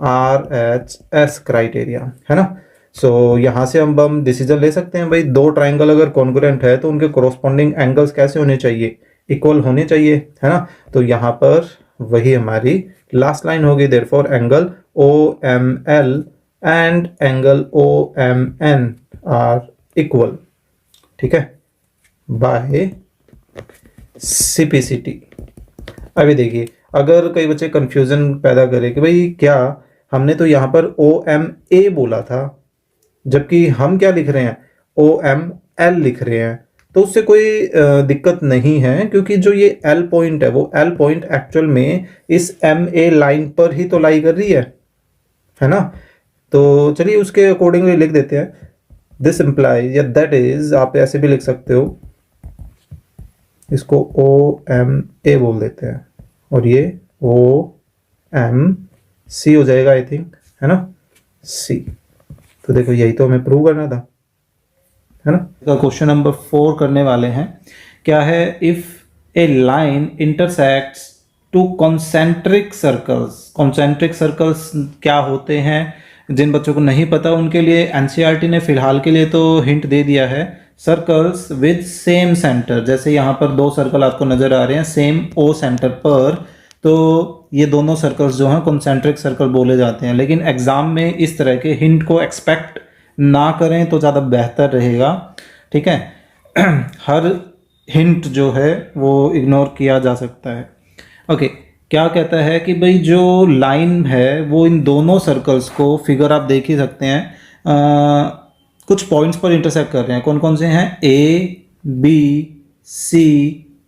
R H S criteria, है ना। सो यहाँ से हम डिसीजन ले सकते हैं भाई दो ट्राइंगल अगर कॉन्ग्रुएंट है तो उनके कोरोस्पोंडिंग एंगल्स कैसे होने चाहिए, इक्वल होने चाहिए, है ना। तो यहाँ पर वही हमारी लास्ट लाइन होगी। Therefore angle OML and angle OMN are equal, ठीक है, बाय CPCT। अभी देखिए, अगर कई बच्चे कंफ्यूजन पैदा करें कि भाई क्या हमने तो यहाँ पर OMA बोला था, जबकि हम क्या लिख रहे हैं, OML लिख रहे हैं, तो उससे कोई दिक्कत नहीं है, क्योंकि जो ये L पॉइंट है वो L पॉइंट एक्चुअल में इस MA लाइन पर ही तो लाई कर रही है ना। तो चलिए उसके अकॉर्डिंगली लिख देते हैं। दिस इम्प्लाइज या दैट इज, आप ऐसे भी लिख सकते हो, इसको OMA बोल देते हैं और ये OMC हो जाएगा आई थिंक, है ना, C। तो देखो यही तो हमें प्रूव करना था, है ना। क्वेश्चन नंबर 4 करने वाले हैं। क्या है, if A line intersects to concentric circles. Concentric circles क्या होते हैं, जिन बच्चों को नहीं पता उनके लिए एनसीईआरटी ने फिलहाल के लिए तो हिंट दे दिया है। सर्कल्स विद सेम सेंटर, जैसे यहाँ पर 2 सर्कल आपको नजर आ रहे हैं सेम O सेंटर पर, तो ये दोनों सर्कल्स जो हैं कॉन्सेंट्रिक सर्कल बोले जाते हैं। लेकिन एग्जाम में इस तरह के हिंट को एक्सपेक्ट ना करें तो ज़्यादा बेहतर रहेगा, ठीक है। हर हिंट जो है वो इग्नोर किया जा सकता है। ओके, क्या कहता है कि भाई जो लाइन है वो इन दोनों सर्कल्स को, फिगर आप देख ही सकते हैं, कुछ पॉइंट्स पर इंटरसेक्ट कर रहे हैं। कौन कौन से हैं, A, B, C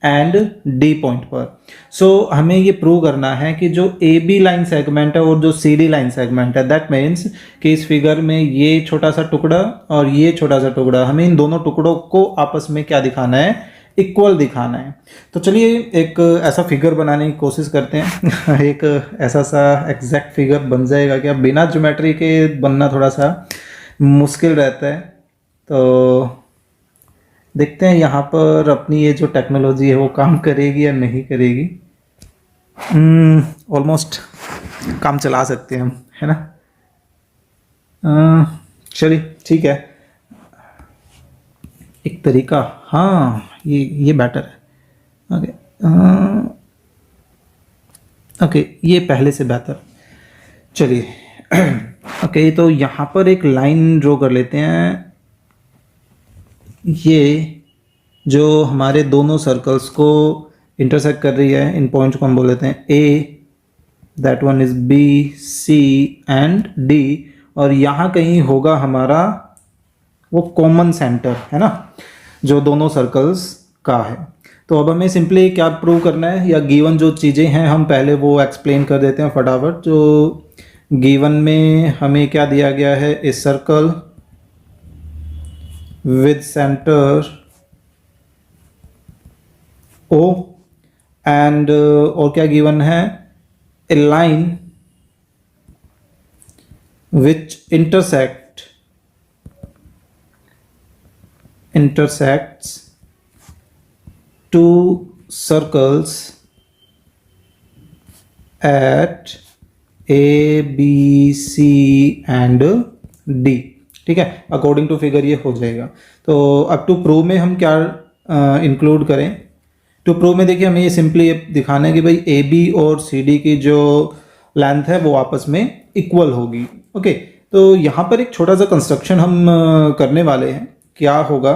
and D point पर। सो हमें ये प्रूव करना है कि जो AB लाइन सेगमेंट है और जो CD लाइन सेगमेंट है, दैट मीन्स कि इस फिगर में ये छोटा सा टुकड़ा और ये छोटा सा टुकड़ा, हमें इन दोनों टुकड़ों को आपस में क्या दिखाना है, इक्वल दिखाना है। तो चलिए एक ऐसा फिगर बनाने की कोशिश करते हैं। एक ऐसा सा एग्जैक्ट फिगर बन जाएगा क्या, बिना ज्योमेट्री के बनना थोड़ा सा मुश्किल रहता है। तो देखते हैं यहाँ पर अपनी ये जो टेक्नोलॉजी है वो काम करेगी या नहीं करेगी। ऑलमोस्ट काम चला सकते हैं हम, है ना। चलिए ठीक है, एक तरीका, हाँ ये बेटर है। ओके ओके, ये पहले से बेहतर। चलिए ओके, तो यहाँ पर एक लाइन ड्रॉ कर लेते हैं। ये जो हमारे दोनों सर्कल्स को इंटरसेक्ट कर रही है, इन पॉइंट्स को हम बोल देते हैं A, that one is B, C and D, और यहाँ कहीं होगा हमारा वो कॉमन सेंटर, है ना, जो दोनों सर्कल्स का है। तो अब हमें सिंपली क्या प्रूव करना है, या गिवन जो चीज़ें हैं हम पहले वो एक्सप्लेन कर देते हैं फटाफट। जो गिवन में हमें क्या दिया गया है, a circle with center O and और क्या गिवन है, a line which intersects two circles at A, B, C and D, ठीक है। अकॉर्डिंग टू फिगर ये हो जाएगा। तो अब टू प्रूव में हम क्या इंक्लूड करें, टू प्रूव में देखिए हमें ये सिंपली ये दिखाना है कि भाई AB और CD की जो लेंथ है वो आपस में इक्वल होगी। ओके, तो यहाँ पर एक छोटा सा कंस्ट्रक्शन हम करने वाले हैं। क्या होगा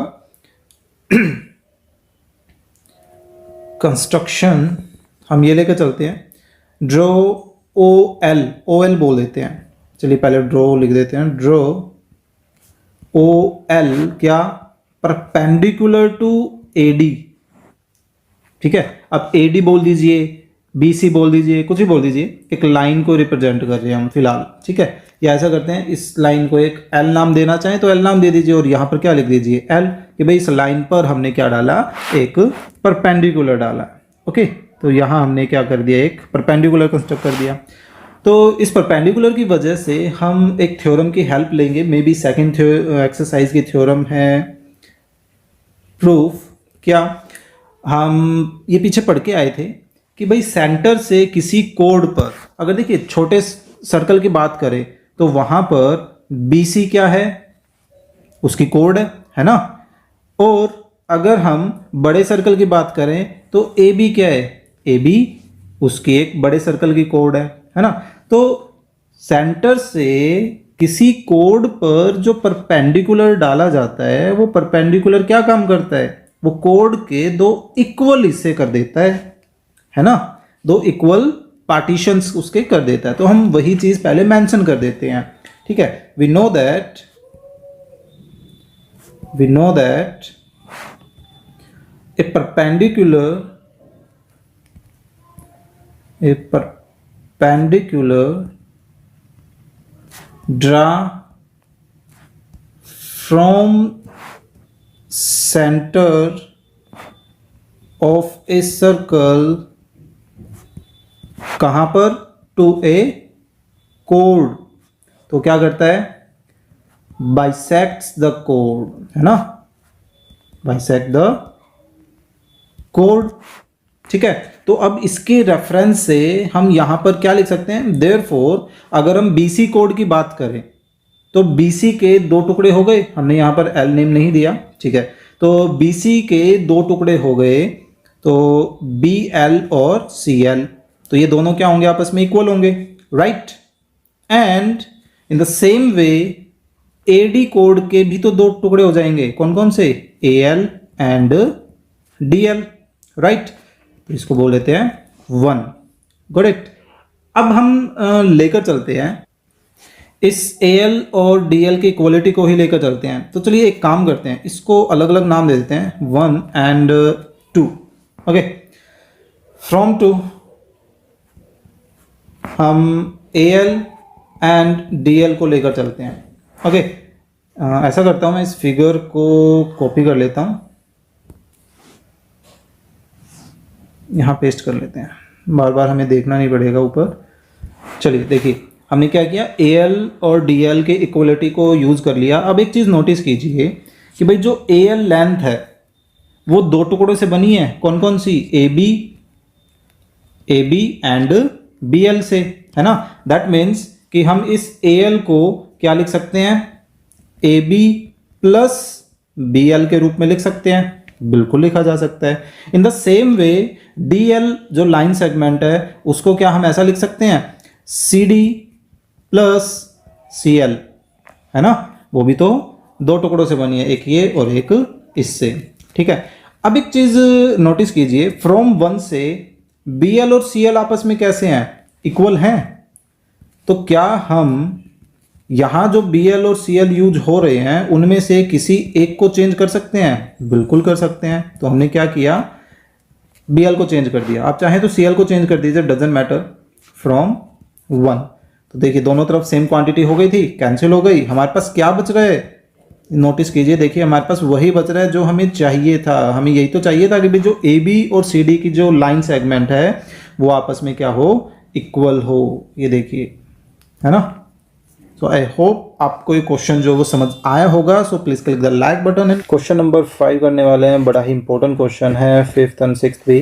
कंस्ट्रक्शन, हम ये लेकर चलते हैं, ड्रॉ OL बोल देते हैं। चलिए पहले ड्रॉ लिख देते हैं, ड्रॉ OL क्या, परपेंडिकुलर टू AD, ठीक है। अब AD बोल दीजिए, BC बोल दीजिए, कुछ भी बोल दीजिए, एक लाइन को रिप्रेजेंट कर रहे हैं हम फिलहाल, ठीक है। या ऐसा करते हैं, इस लाइन को एक L नाम देना चाहें तो L नाम दे दीजिए, और यहाँ पर क्या लिख दीजिए, L, कि भाई इस लाइन पर हमने क्या डाला, एक परपेंडिकुलर डाला। ओके, तो यहाँ हमने क्या कर दिया, एक परपेंडिकुलर कंस्ट्रक्ट कर दिया। तो इस परपेंडिकुलर की वजह से हम एक थ्योरम की हेल्प लेंगे, मे बी सेकेंड एक्सरसाइज की थ्योरम है प्रूफ। क्या, हम ये पीछे पढ़ के आए थे कि भाई सेंटर से किसी कोड पर, अगर देखिए छोटे सर्कल की बात करें तो वहां पर BC क्या है, उसकी कोड है ना, और अगर हम बड़े सर्कल की बात करें तो AB क्या है, AB उसकी एक बड़े सर्कल की कोड है ना। तो सेंटर से किसी कोड पर जो परपेंडिकुलर डाला जाता है वो परपेंडिकुलर क्या काम करता है, वो कोड के दो इक्वल हिस्से कर देता है ना, दो इक्वल पार्टीशंस उसके कर देता है। तो हम वही चीज पहले मेंशन कर देते हैं, ठीक है। We know that a perpendicular draw from center of a circle कहां पर, टू ए कोड। तो क्या करता है, बाइसेक्ट्स द कोड, है ना, बाइसेक्ट द कोड, ठीक है। तो अब इसके रेफरेंस से हम यहां पर क्या लिख सकते हैं, देयरफॉर अगर हम बीसी कोड की बात करें तो बीसी के दो टुकड़े हो गए, हमने यहां पर एल नेम नहीं दिया, ठीक है। तो बीसी के दो टुकड़े हो गए, तो बी एल और सी एल, तो ये दोनों क्या होंगे, आपस में इक्वल होंगे, right. And in the same way A D कोड के भी तो दो टुकड़े हो जाएंगे, कौन कौन से, A L and D L, right. तो इसको बोल लेते हैं 1, गॉट इट। अब हम लेकर चलते हैं इस AL और DL की इक्वलिटी को ही लेकर चलते हैं। तो चलिए एक काम करते हैं, इसको अलग अलग नाम दे देते हैं, 1 एंड 2, ओके। फ्रॉम 2 हम AL एंड DL को लेकर चलते हैं, ओके। ऐसा करता हूं, मैं इस फिगर को कॉपी कर लेता हूं, यहाँ पेस्ट कर लेते हैं, बार बार हमें देखना नहीं पड़ेगा ऊपर। चलिए देखिए, हमने क्या किया, AL और DL के इक्वलिटी को यूज कर लिया। अब एक चीज नोटिस कीजिए कि भाई जो AL लेंथ है वो दो टुकड़ों से बनी है, कौन कौन सी, AB एंड BL से, है ना। दैट मीन्स कि हम इस AL को क्या लिख सकते हैं, AB प्लस BL के रूप में लिख सकते हैं, बिल्कुल लिखा जा सकता है। इन द सेम वे DL जो लाइन सेगमेंट है उसको क्या हम ऐसा लिख सकते हैं, CD प्लस CL, है ना, वो भी तो दो टुकड़ों से बनी है, एक ये और एक इससे, ठीक है। अब एक चीज नोटिस कीजिए, फ्रॉम 1 से BL और CL आपस में कैसे हैं, इक्वल हैं। तो क्या हम यहां जो BL और CL यूज हो रहे हैं उनमें से किसी एक को चेंज कर सकते हैं, बिल्कुल कर सकते हैं। तो हमने क्या किया, BL को चेंज कर दिया, आप चाहें तो CL को चेंज कर दीजिए, डजेंट मैटर, फ्रॉम 1। तो देखिए दोनों तरफ सेम क्वांटिटी हो गई थी, कैंसिल हो गई, हमारे पास क्या बच रहा है, नोटिस कीजिए, देखिए हमारे पास वही बच रहा है जो हमें चाहिए था। हमें यही तो चाहिए था कि भाई जो AB और CD की जो लाइन सेगमेंट है वो आपस में क्या हो, इक्वल हो, ये देखिए, है ना। सो आई होप आपको ये क्वेश्चन जो वो समझ आया होगा। So please click the like button. And question number 5 करने वाले हैं, बड़ा ही इंपॉर्टेंट क्वेश्चन है, 5th एंड 6th भी।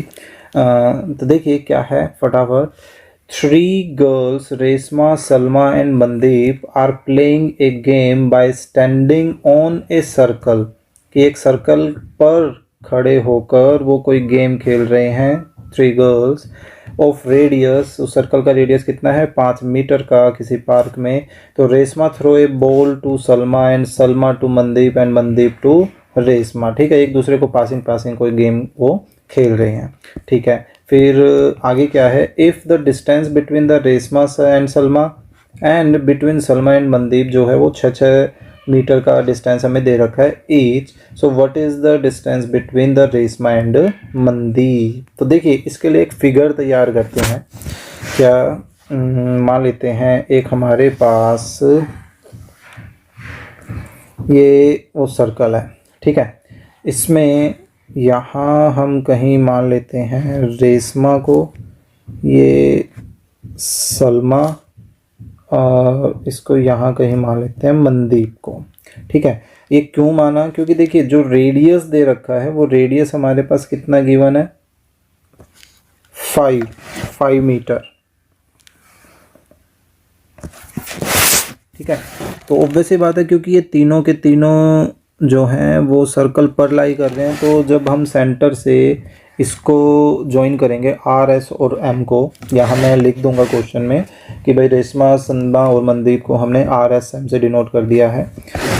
तो देखिए क्या है फटाफट। 3 girls, Resma, Salma and Mandeep are playing a game by standing on a circle, कि एक सर्कल पर खड़े होकर वो कोई गेम खेल रहे हैं। 3 girls ऑफ रेडियस, उस सर्कल का रेडियस कितना है, 5 मीटर का, किसी पार्क में। तो Reshma throw a ball to Salma and Salma to Mandeep and Mandeep to Reshma, ठीक है। एक दूसरे को पासिंग कोई गेम वो खेल रहे हैं, ठीक है। फिर आगे क्या है, if the distance between the Reshma and Salma and between Salma and Mandeep जो है वो 6 मीटर का डिस्टेंस हमें दे रखा है each. So what is the distance between the Reshma and Mandeep. तो देखिए इसके लिए एक फिगर तैयार करते हैं, क्या मान लेते हैं एक हमारे पास ये वो सर्कल है, ठीक है। इसमें यहाँ हम कहीं मान लेते हैं रेशमा को, ये सलमा, और इसको यहाँ कहीं मान लेते हैं मनदीप को, ठीक है। ये क्यों माना, क्योंकि देखिए जो रेडियस दे रखा है वो रेडियस हमारे पास कितना गिवन है, 5 मीटर, ठीक है। तो ऑब्वियस सी बात है क्योंकि ये तीनों के तीनों जो हैं वो सर्कल पर लाई कर रहे हैं, तो जब हम सेंटर से इसको ज्वाइन करेंगे आर एस और एम को। यहाँ मैं लिख दूंगा क्वेश्चन में कि भाई रेशमा, सनमा और मनदीप को हमने आर एस एम से डिनोट कर दिया है।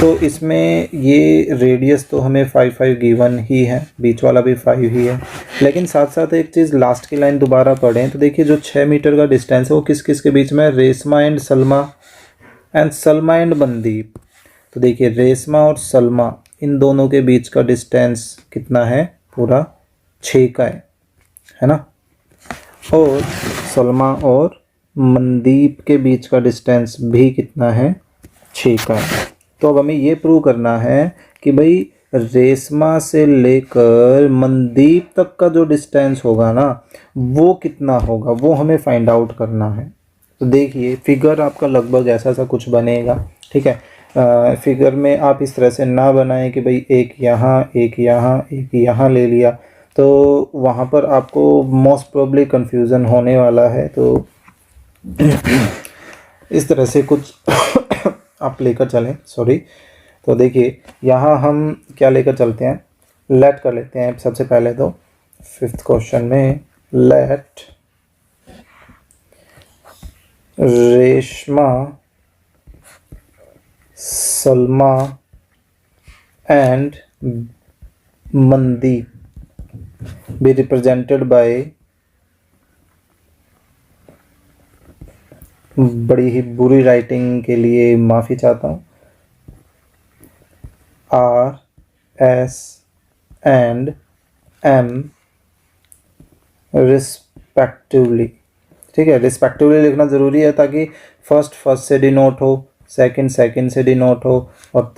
तो इसमें ये रेडियस तो हमें 5 गिवन ही है, बीच वाला भी 5 ही है। लेकिन साथ साथ एक चीज़ लास्ट की लाइन दोबारा पढ़ें तो देखिए जो 6 मीटर का डिस्टेंस है वो किस किस के बीच में है, रेशमा एंड सलमा एंड मनदीप। तो देखिए रेशमा और सलमा इन दोनों के बीच का डिस्टेंस कितना है, पूरा 6 का है ना। और सलमा और मनदीप के बीच का डिस्टेंस भी कितना है, 6 का है। तो अब हमें ये प्रूव करना है कि भाई रेशमा से लेकर मनदीप तक का जो डिस्टेंस होगा ना वो कितना होगा, वो हमें फाइंड आउट करना है। तो देखिए फिगर आपका लगभग ऐसा सा कुछ बनेगा, ठीक है। फिगर में आप इस तरह से ना बनाएं कि भाई एक यहाँ एक यहाँ एक यहाँ ले लिया, तो वहाँ पर आपको मोस्ट प्रोबेबली कन्फ्यूज़न होने वाला है। तो इस तरह से कुछ आप लेकर चलें, सॉरी। तो देखिए यहाँ हम क्या लेकर चलते हैं, लेट कर लेते हैं सबसे पहले। तो 5th क्वेश्चन में let Reshma, Salma and Mandeep be represented by, बड़ी ही बुरी राइटिंग के लिए माफ़ी चाहता हूँ, R S and M respectively. ठीक है, रिस्पेक्टिवली लिखना ज़रूरी है ताकि फर्स्ट से डिनोट हो, सेकंड से डिनोट हो और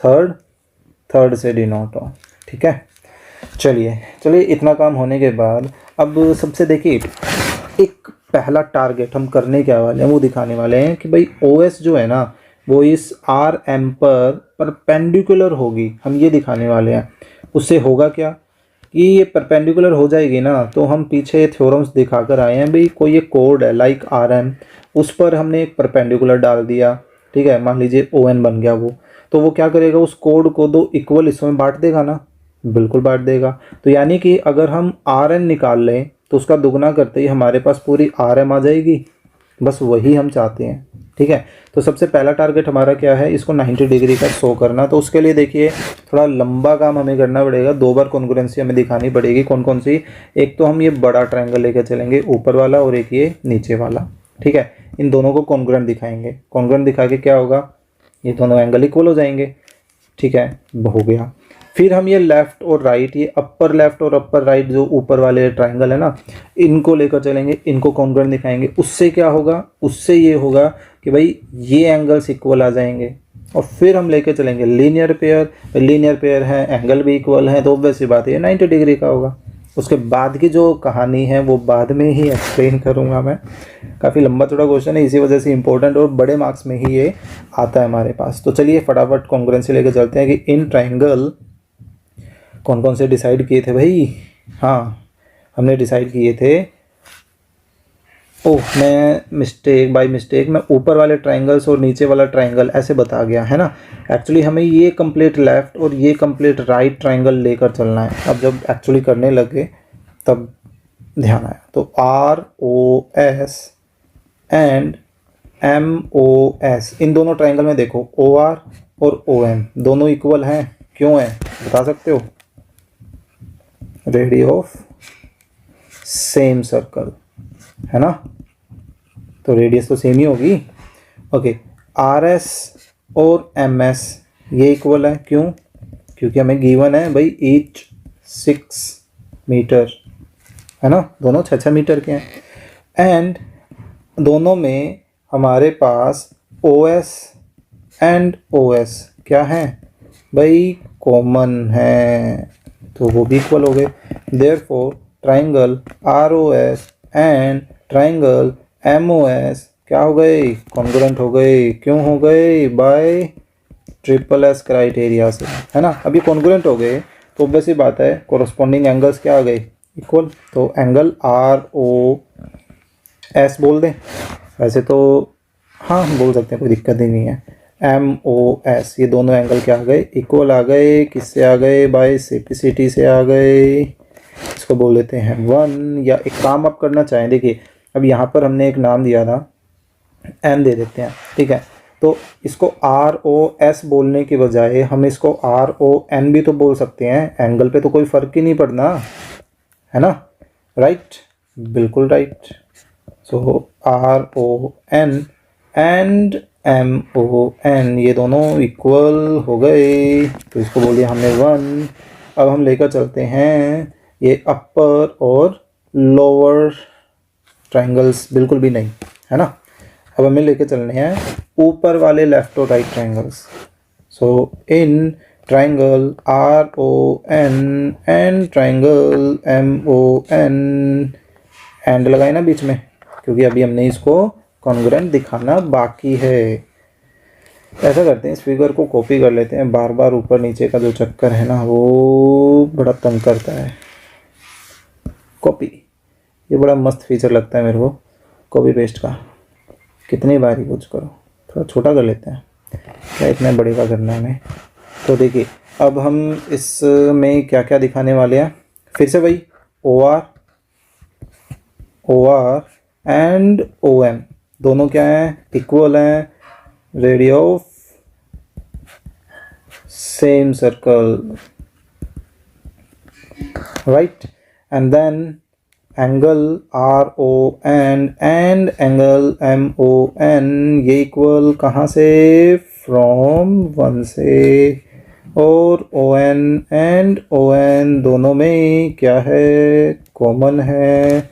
थर्ड से डिनोट हो। ठीक है, चलिए इतना काम होने के बाद अब सबसे देखिए एक पहला टारगेट हम करने क्या वाले हैं वो दिखाने वाले हैं कि भाई OS जो है ना वो इस RM पर परपेंडिकुलर होगी, हम ये दिखाने वाले हैं। उससे होगा क्या कि ये परपेंडिकुलर हो जाएगी ना, तो हम पीछे थ्योरम्स दिखाकर आए हैं भाई कोई एक कोड है लाइक RM, उस पर हमने एक परपेंडिकुलर डाल दिया, ठीक है, मान लीजिए ON बन गया वो, तो वो क्या करेगा, उस कोड को 2 इक्वल हिस्सों में बांट देगा ना, बिल्कुल बांट देगा। तो यानी कि अगर हम RN निकाल लें तो उसका दुगना करते ही हमारे पास पूरी RM आ जाएगी, बस वही हम चाहते हैं। ठीक है, तो सबसे पहला टारगेट हमारा क्या है, इसको 90 डिग्री का शो करना। तो उसके लिए देखिए थोड़ा लंबा काम हमें करना पड़ेगा, 2 बार कॉन्ग्रुएंसी हमें दिखानी पड़ेगी। कौन कौन सी, एक तो हम ये बड़ा ट्रायंगल लेकर चलेंगे ऊपर वाला और एक ये नीचे वाला। ठीक है, इन दोनों को कॉन्ग्रुएंट दिखाएंगे। कॉन्ग्रुएंट दिखा के क्या होगा, ये दोनों एंगल इक्वल हो जाएंगे। ठीक है, हो गया। फिर हम ये लेफ़्ट और राइट, ये अपर लेफ़्ट और अपर राइट जो ऊपर वाले ट्रायंगल है ना, इनको लेकर चलेंगे, इनको कॉन्ग्रुएंट दिखाएंगे। उससे क्या होगा, उससे ये होगा कि भाई ये एंगल्स इक्वल आ जाएंगे। और फिर हम लेकर चलेंगे लीनियर पेयर है, एंगल भी इक्वल है, तो ऑब्वियस सी बात है 90 डिग्री का होगा। उसके बाद की जो कहानी है वो बाद में ही एक्सप्लेन करूँगा मैं, काफ़ी लंबा चौड़ा क्वेश्चन है, इसी वजह से इंपॉर्टेंट और बड़े मार्क्स में ही ये आता है हमारे पास। तो चलिए फटाफट कॉन्ग्रुएंसी लेकर चलते हैं कि इन ट्रायंगल कौन कौन से डिसाइड किए थे भाई। हाँ, हमने डिसाइड किए थे, मैं बाय मिस्टेक मैं ऊपर वाले ट्रायंगल्स और नीचे वाला ट्रायंगल ऐसे बता गया है ना। एक्चुअली हमें ये कंप्लीट लेफ़्ट और ये कंप्लीट राइट ट्रायंगल लेकर चलना है। अब जब एक्चुअली करने लगे तब ध्यान आया। तो ROS एंड MOS, इन दोनों ट्रायंगल में देखो OR और OM दोनों इक्वल हैं। क्यों है बता सकते हो, रेडियस ऑफ सेम सर्कल है ना, तो रेडियस तो सेम ही होगी। ओके, RS और MS ये इक्वल है, क्यों, क्योंकि हमें गिवन है भाई ईच 6 मीटर है ना, दोनों 6 मीटर के हैं। एंड दोनों में हमारे पास OS एंड OS क्या है भाई, कॉमन है, तो वो भी इक्वल हो गए। Therefore triangle ROS and triangle MOS क्या हो गए, कॉन्ग्रुएंट हो गए। क्यों हो गए, बाय SSS क्राइटेरिया से, है ना। अभी कॉन्ग्रुएंट हो गए तो ऑब्वियस ही बात है कोरस्पॉन्डिंग एंगल्स क्या आ गए, इक्वल। तो एंगल ROS बोल दें, वैसे तो हाँ बोल सकते हैं, कोई दिक्कत ही नहीं है। MOS ये दोनों एंगल क्या आ गए, इक्वल आ गए। किससे आ गए, बाय सिम्प्लिसिटी से आ गए। इसको बोल देते हैं 1, या एक काम आप करना चाहें, देखिए अब यहाँ पर हमने एक नाम दिया था n दे देते हैं, ठीक है। तो इसको ROS बोलने की बजाय हम इसको RON भी तो बोल सकते हैं, एंगल पे तो कोई फ़र्क ही नहीं पड़ना, है ना, राइट, बिल्कुल right. So RON and MON ये दोनों इक्वल हो गए, तो इसको बोल दिया हमने 1। अब हम लेकर चलते हैं ये अपर और लोअर ट्रायंगल्स, बिल्कुल भी नहीं, है ना। अब हमें लेके चलने हैं ऊपर वाले लेफ्ट और right triangles. So in triangle RON and triangle MON, and लगाए ना बीच में, क्योंकि अभी हमने इसको कॉन्ग्रुएंट दिखाना बाकी है। ऐसा करते हैं, इस फिगर को कॉपी कर लेते हैं, बार बार ऊपर नीचे का जो चक्कर है ना वो बड़ा तंग करता है। कॉपी, ये बड़ा मस्त फीचर लगता है मेरे को कॉपी पेस्ट का, कितनी बार यूज करो। थोड़ा छोटा कर लेते हैं, क्या इतना बड़े का करना है हमें। तो देखिए अब हम इसमें क्या क्या दिखाने वाले हैं, फिर से वही OR एंड OM दोनों क्या हैं, इक्वल हैं, radius of same circle, right. And then angle RON and angle MON ये इक्वल कहाँ से, फ्रॉम 1 से, और ON एंड ON दोनों में क्या है, कॉमन है।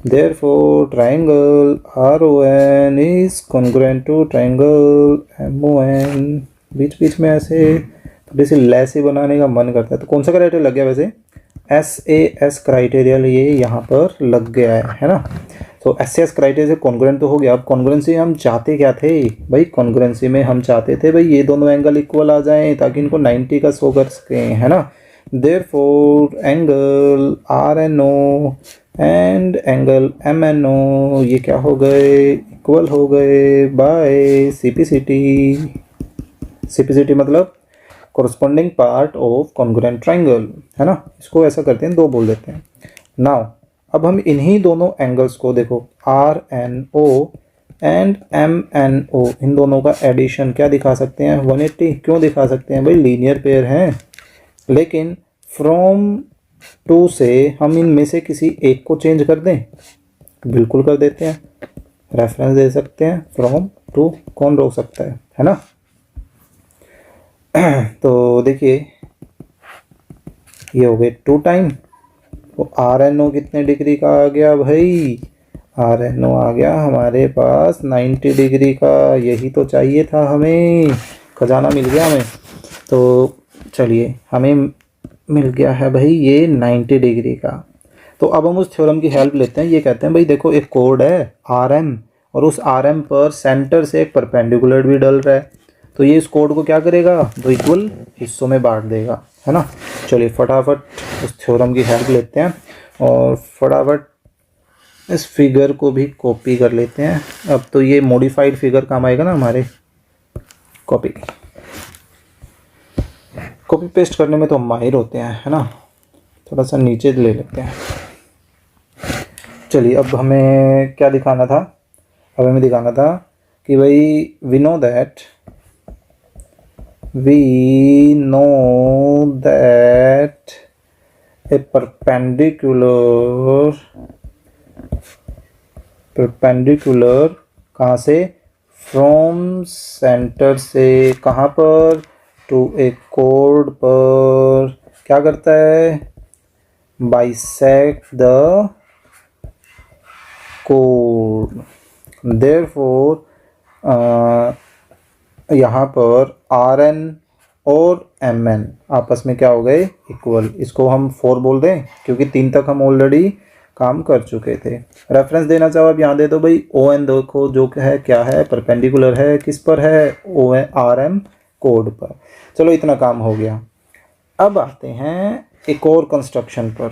Therefore triangle RON is congruent to triangle MON। बीच बीच में ऐसे थोड़ी सी लेस ही बनाने का मन करता है। तो कौन सा क्राइटेरिया लग गया वैसे, SAS क्राइटेरिया ये यहाँ पर लग गया है ना। तो SAS क्राइटेरिया से कॉन्ग्रुएंट तो हो गया। अब कॉन्ग्रुएंसी हम चाहते क्या थे भाई, कॉन्ग्रुएंसी में हम चाहते थे भाई ये दोनों एंगल इक्वल आ जाएं ताकि इनको 90 का शो कर सकें, है ना। Therefore angle RNO and angle MNO ये क्या हो गए, इक्वल हो गए बाय CPCT मतलब corresponding part of congruent triangle, है ना। इसको ऐसा करते हैं, 2 बोल देते हैं। नाउ अब हम इन्हीं दोनों एंगल्स को देखो RNO एंड MNO, इन दोनों का एडिशन क्या दिखा सकते हैं, 180। क्यों दिखा सकते हैं भाई, लीनियर पेयर हैं। लेकिन फ्रॉम 2 से हम इनमें से किसी एक को चेंज कर दें, बिल्कुल कर देते हैं, रेफरेंस दे सकते हैं फ्रॉम 2, कौन रोक सकता है ना। तो देखिए ये हो गए 2 टाइम, तो RNO कितने डिग्री का आ गया भाई, RNO आ गया हमारे पास 90 डिग्री का। यही तो चाहिए था हमें, खजाना मिल गया हमें। तो चलिए हमें मिल गया है भाई ये 90 डिग्री का। तो अब हम उस थ्योरम की हेल्प लेते हैं। ये कहते हैं भाई देखो एक कोड है RM और उस RM पर सेंटर से एक परपेंडिकुलर भी डल रहा है, तो ये इस कोड को क्या करेगा, 2 इक्वल हिस्सों में बांट देगा, है ना। चलिए फटाफट उस थ्योरम की हेल्प लेते हैं और फटाफट इस फिगर को भी कॉपी कर लेते हैं। अब तो ये मॉडिफाइड फिगर काम आएगा ना हमारे। कॉपी पेस्ट करने में तो हम माहिर होते हैं, है ना। थोड़ा सा नीचे ले लेते हैं। चलिए अब हमें क्या दिखाना था, अब हमें दिखाना था कि भाई we know that a perpendicular कहाँ से, फ्रॉम सेंटर से कहाँ पर, टू ए कोड पर क्या करता है, बाइसेक्ट द कोड। देयरफॉर यहाँ पर RN और MN आपस में क्या हो गए, इक्वल। इसको हम 4 बोल दें क्योंकि 3 तक हम ऑलरेडी काम कर चुके थे। रेफरेंस देना चाहो अब यहाँ दे दो भाई, ON देखो जो है क्या है, परपेंडिकुलर है, किस पर है, RM कोड पर। चलो इतना काम हो गया। अब आते हैं एक और कंस्ट्रक्शन पर।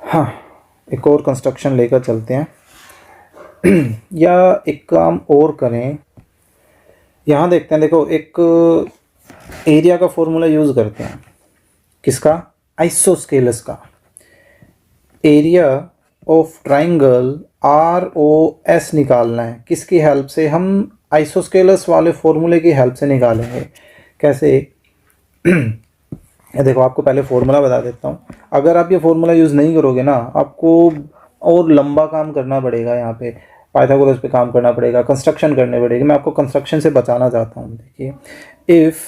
हाँ एक और कंस्ट्रक्शन लेकर चलते हैं या एक काम और करें, यहाँ देखते हैं। देखो एक एरिया का फॉर्मूला यूज़ करते हैं, किसका, आइसोस्केलस का area of triangle R O S निकालना है, किसकी हेल्प से? हम आइसोस्केलस वाले फॉर्मूले की हेल्प से निकालेंगे। कैसे? देखो आपको पहले फॉर्मूला बता देता हूँ। अगर आप ये फॉर्मूला यूज़ नहीं करोगे ना, आपको और लंबा काम करना पड़ेगा, यहाँ पे पाइथागोरस पे काम करना पड़ेगा, कंस्ट्रक्शन करने पड़ेगी। मैं आपको कंस्ट्रक्शन से बचाना चाहता हूँ। देखिए, if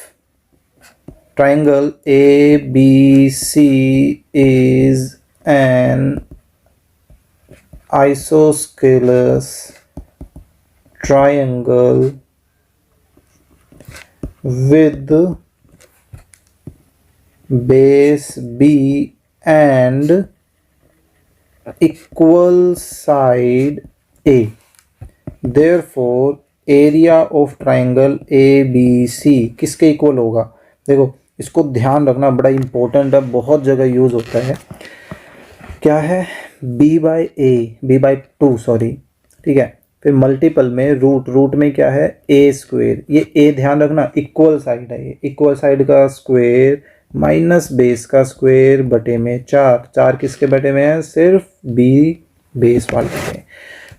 triangle ABC is an isosceles triangle with base B and equal side A, therefore area of triangle ABC किसके इक्वल होगा? देखो इसको ध्यान रखना, बड़ा इंपॉर्टेंट है, बहुत जगह यूज़ होता है। क्या है? b/2 सॉरी, ठीक है। फिर मल्टीपल में रूट में क्या है? a square. ये a ध्यान रखना इक्वल साइड है, ये इक्वल साइड का स्क्वेयर माइनस बेस का स्क्वेयर बटे में 4 किसके बटे में है? सिर्फ b बेस वाले में।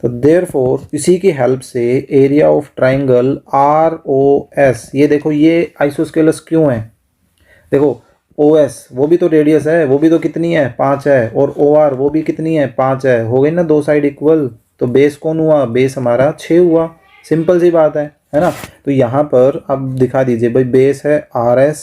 तो देयरफॉर इसी की हेल्प से एरिया ऑफ ट्राइंगल ROS, ये देखो ये आइसोस्केलस क्यों है? देखो OS वो भी तो रेडियस है, वो भी तो कितनी है? 5 है। और OR वो भी कितनी है? 5 है। हो गई ना दो साइड इक्वल। तो बेस कौन हुआ? बेस हमारा 6 हुआ। सिंपल सी बात है ना। तो यहाँ पर अब दिखा दीजिए भाई, बेस है RS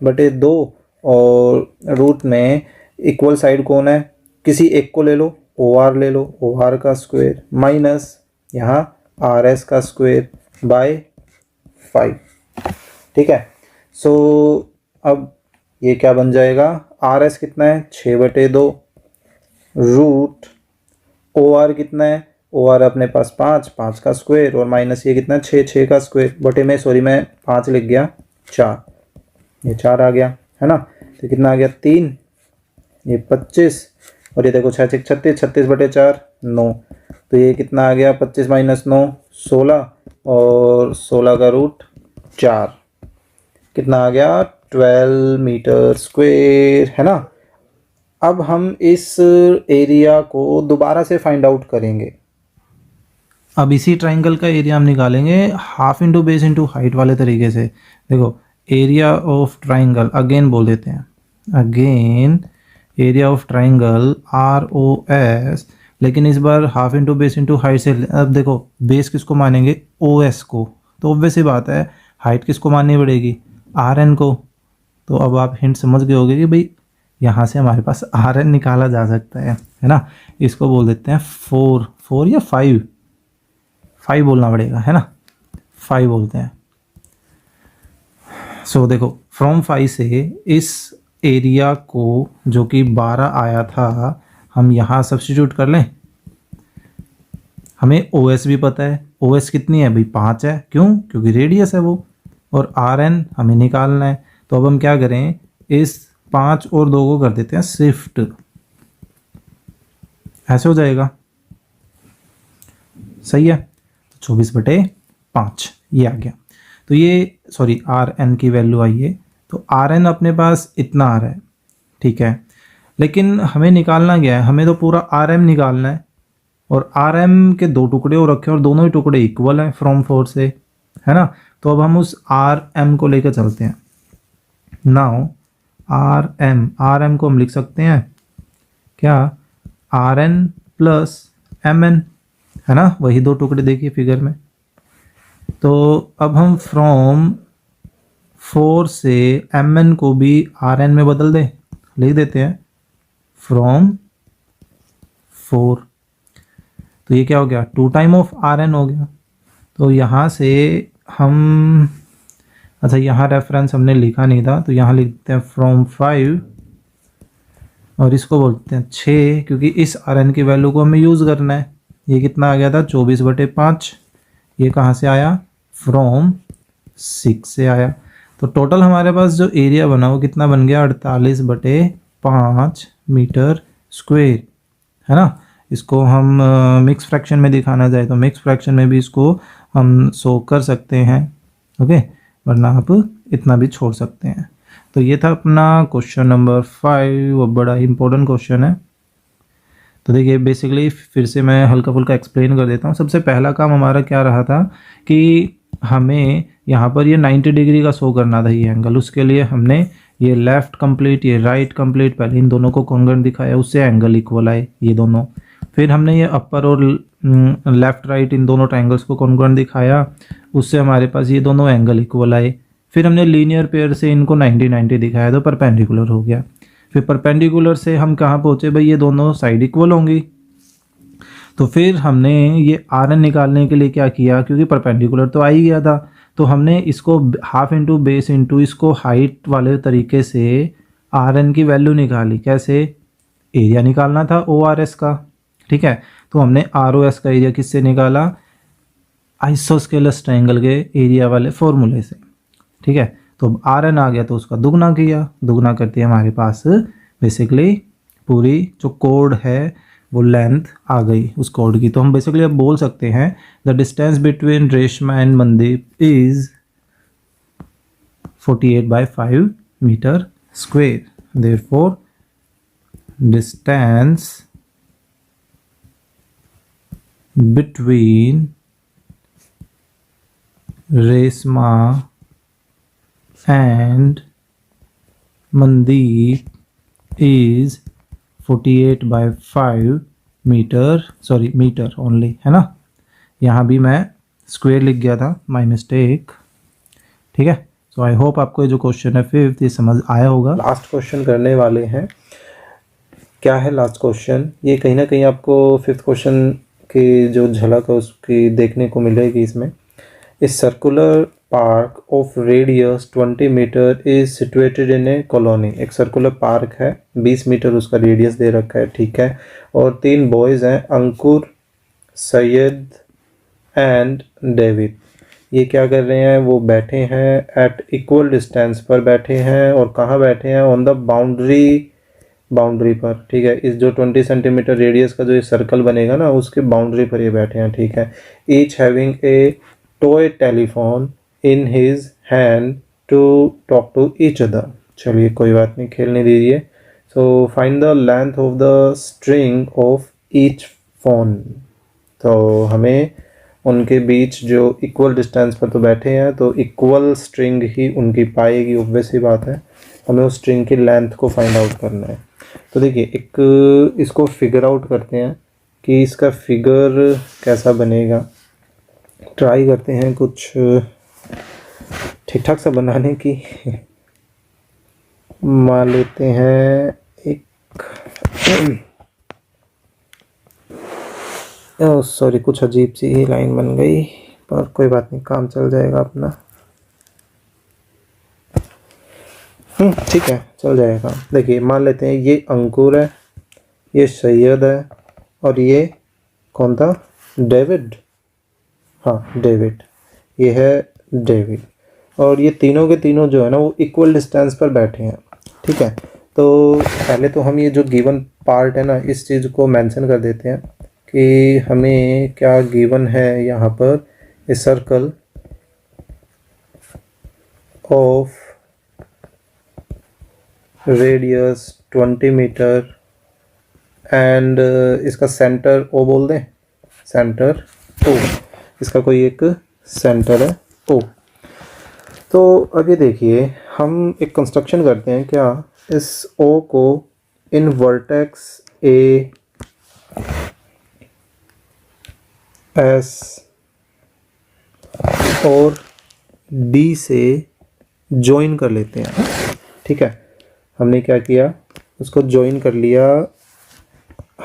बटे 2 और रूट में इक्वल साइड कौन है? किसी एक को ले लो, OR ले लो, OR का स्क्वायर माइनस यहाँ RS का स्क्वायर बाय 5, ठीक है। सो अब ये क्या बन जाएगा? RS कितना है? 6/2 रूट OR कितना है? OR अपने पास 5 का स्क्वायर और माइनस ये कितना? 6 का स्क्वायर बटे में, सॉरी मैं 5 लिख गया, 4, ये 4 आ गया है ना। तो कितना आ गया? 3, ये 25 और ये देखो 6 36, 36/4 9। तो ये कितना आ गया? 25 माइनस 9 16 और 16 का रूट 4, कितना आ गया? 12 मीटर स्क्वायर, है ना। अब हम इस एरिया को दोबारा से फाइंड आउट करेंगे। अब इसी ट्राइंगल का एरिया हम निकालेंगे half into base into height वाले तरीके से। देखो एरिया ऑफ ट्राइंगल अगेन बोल देते हैं, again area of triangle ROS, लेकिन इस बार half into base into height से। अब देखो बेस किसको मानेंगे? OS को। तो ऑब्वियस सी बात है हाइट किसको माननी पड़ेगी? RN को। तो अब आप हिंट समझ गए होंगे कि भाई यहाँ से हमारे पास RN निकाला जा सकता है ना। इसको बोल देते हैं 4 या 5 बोलना पड़ेगा, है ना। 5 बोलते हैं। सो देखो फ्रॉम 5 से इस एरिया को जो कि 12 आया था, हम यहाँ सब्स्टिट्यूट कर लें। हमें OS भी पता है, OS कितनी है भाई? 5 है। क्यों? क्योंकि रेडियस है वो। और RN हमें निकालना है। तो अब हम क्या करें? इस 5 और 2 को कर देते हैं शिफ्ट, ऐसे हो जाएगा, सही है। तो 24/5 ये आ गया। तो ये सॉरी RN की वैल्यू आई है। तो RN अपने पास इतना आ रहा है, ठीक है। लेकिन हमें निकालना क्या है? हमें तो पूरा RM निकालना है। और RM के 2 टुकड़े हो रखे हैं और दोनों ही टुकड़े इक्वल हैं फ्रॉम 4 से, है ना। तो अब हम उस RM को लेकर चलते हैं। नाउ RM को हम लिख सकते हैं क्या? RN प्लस MN, है ना। वही 2 टुकड़े देखिए फिगर में। तो अब हम फ्रॉम 4 से MN को भी RN में बदल दें, लिख देते हैं फ्रॉम 4। तो ये क्या हो गया? 2 टाइम ऑफ RN हो गया। तो यहाँ से हम, अच्छा यहाँ रेफरेंस हमने लिखा नहीं था, तो यहाँ लिखते हैं फ्रॉम 5 और इसको बोलते हैं 6, क्योंकि इस RN की वैल्यू को हमें यूज़ करना है। ये कितना आ गया था? 24/5। ये कहाँ से आया? फ्रॉम 6 से आया। तो टोटल हमारे पास जो एरिया बना वो कितना बन गया? 48/5 मीटर स्क्वायर, है ना। इसको हम मिक्स फ्रैक्शन में दिखाना चाहे तो मिक्स फ्रैक्शन में भी इसको हम शो कर सकते हैं, ओके, वरना आप इतना भी छोड़ सकते हैं। तो ये था अपना क्वेश्चन नंबर 5, वो बड़ा ही इंपॉर्टेंट क्वेश्चन है। तो देखिए बेसिकली फिर से मैं हल्का फुल्का एक्सप्लेन कर देता हूँ। सबसे पहला काम हमारा क्या रहा था कि हमें यहाँ पर ये 90 डिग्री का शो करना था ये एंगल। उसके लिए हमने ये लेफ़्ट कंप्लीट, ये राइट कंप्लीट, पहले इन दोनों को कॉन्ग्रुएंट दिखाया, उससे एंगल इक्वल आए ये दोनों। फिर हमने ये अपर और लेफ़्ट राइट इन दोनों ट्रायंगल्स को कॉन्ग्रुएंट दिखाया, उससे हमारे पास ये दोनों एंगल इक्वल आए। फिर हमने लीनियर पेयर से इनको 90-90 दिखाया तो परपेंडिकुलर हो गया। फिर परपेंडिकुलर से हम कहाँ पहुँचे भाई, ये दोनों साइड इक्वल होंगी। तो फिर हमने ये आर एन निकालने के लिए क्या किया, क्योंकि परपेंडिकुलर तो आ ही गया था, तो हमने इसको हाफ इंटू बेस इंटू इसको हाइट वाले तरीके से आर एन की वैल्यू निकाली। कैसे, एरिया निकालना था ओ आर एस का, ठीक है। तो हमने आर ओ एस का एरिया किससे निकाला, आइसोस्केलस ट्रायंगल के एरिया वाले फॉर्मूले से, ठीक है। तो अब आर एन आ गया तो उसका दुगना किया, दुगना करते हमारे पास बेसिकली पूरी जो कोड है वो लेंथ आ गई उस कोड की। तो हम बेसिकली अब बोल सकते हैं the distance between Reshma and Mandeep is 48/5 metre square. Therefore distance between Reshma and Mandeep is 48/5 metre, sorry metre only, है ना। यहाँ भी मैं स्क्वायर लिख गया था, माय मिस्टेक, ठीक है। सो आई होप आपको ये जो क्वेश्चन है 5th ये समझ आया होगा। लास्ट क्वेश्चन करने वाले हैं। क्या है लास्ट क्वेश्चन, ये कहीं ना कहीं आपको 5th क्वेश्चन की जो झलक है उसकी देखने को मिलेगी इसमें। इस circular park of radius 20 metre is situated in a colony. एक सर्कुलर पार्क है, 20 मीटर उसका रेडियस दे रखा है, ठीक है। और 3 बॉयज हैं, अंकुर, सैयद एंड डेविड। ये क्या कर रहे हैं, वो बैठे हैं एट इक्वल डिस्टेंस पर बैठे हैं। और कहाँ बैठे हैं, ऑन द बाउंड्री पर, ठीक है। इस जो 20 सेंटीमीटर रेडियस का जो ये सर्कल बनेगा ना, उसके बाउंड्री पर ये बैठे हैं, ठीक है। Each having a toy telephone in his hand to talk to each other. चलिए कोई बात नहीं, खेलने दीजिए। So find the length of the string of each phone. तो हमें उनके बीच जो इक्वल डिस्टेंस पर तो बैठे हैं, तो इक्वल स्ट्रिंग ही उनकी पाएगी, ऑब्वियस ही बात है। हमें उस स्ट्रिंग की लेंथ को फाइंड आउट करना है। तो देखिए एक इसको फिगर आउट करते हैं कि इसका फिगर कैसा बनेगा। ट्राई करते हैं कुछ ठीक ठाक सा बनाने की। मान लेते हैं एक सॉरी कुछ अजीब सी ही लाइन बन गई, पर कोई बात नहीं, काम चल जाएगा अपना। ठीक है, चल जाएगा। देखिए मान लेते हैं ये अंकुर है, ये सैयद है, और ये कौन था, डेविड। हाँ डेविड, ये है डेविड। और ये तीनों के तीनों जो है ना वो इक्वल डिस्टेंस पर बैठे हैं, ठीक है। तो पहले तो हम ये जो गिवन पार्ट है ना, इस चीज़ को मेंशन कर देते हैं कि हमें क्या गिवन है यहाँ पर। A circle of radius 20 metre and इसका सेंटर ओ बोल दें, सेंटर ओ, इसका कोई एक सेंटर है ओ। तो अब ये देखिए हम एक कंस्ट्रक्शन करते हैं क्या, इस ओ को इन वर्टेक्स ए एस और डी से ज्वाइन कर लेते हैं, ठीक है। हमने क्या किया, उसको ज्वाइन कर लिया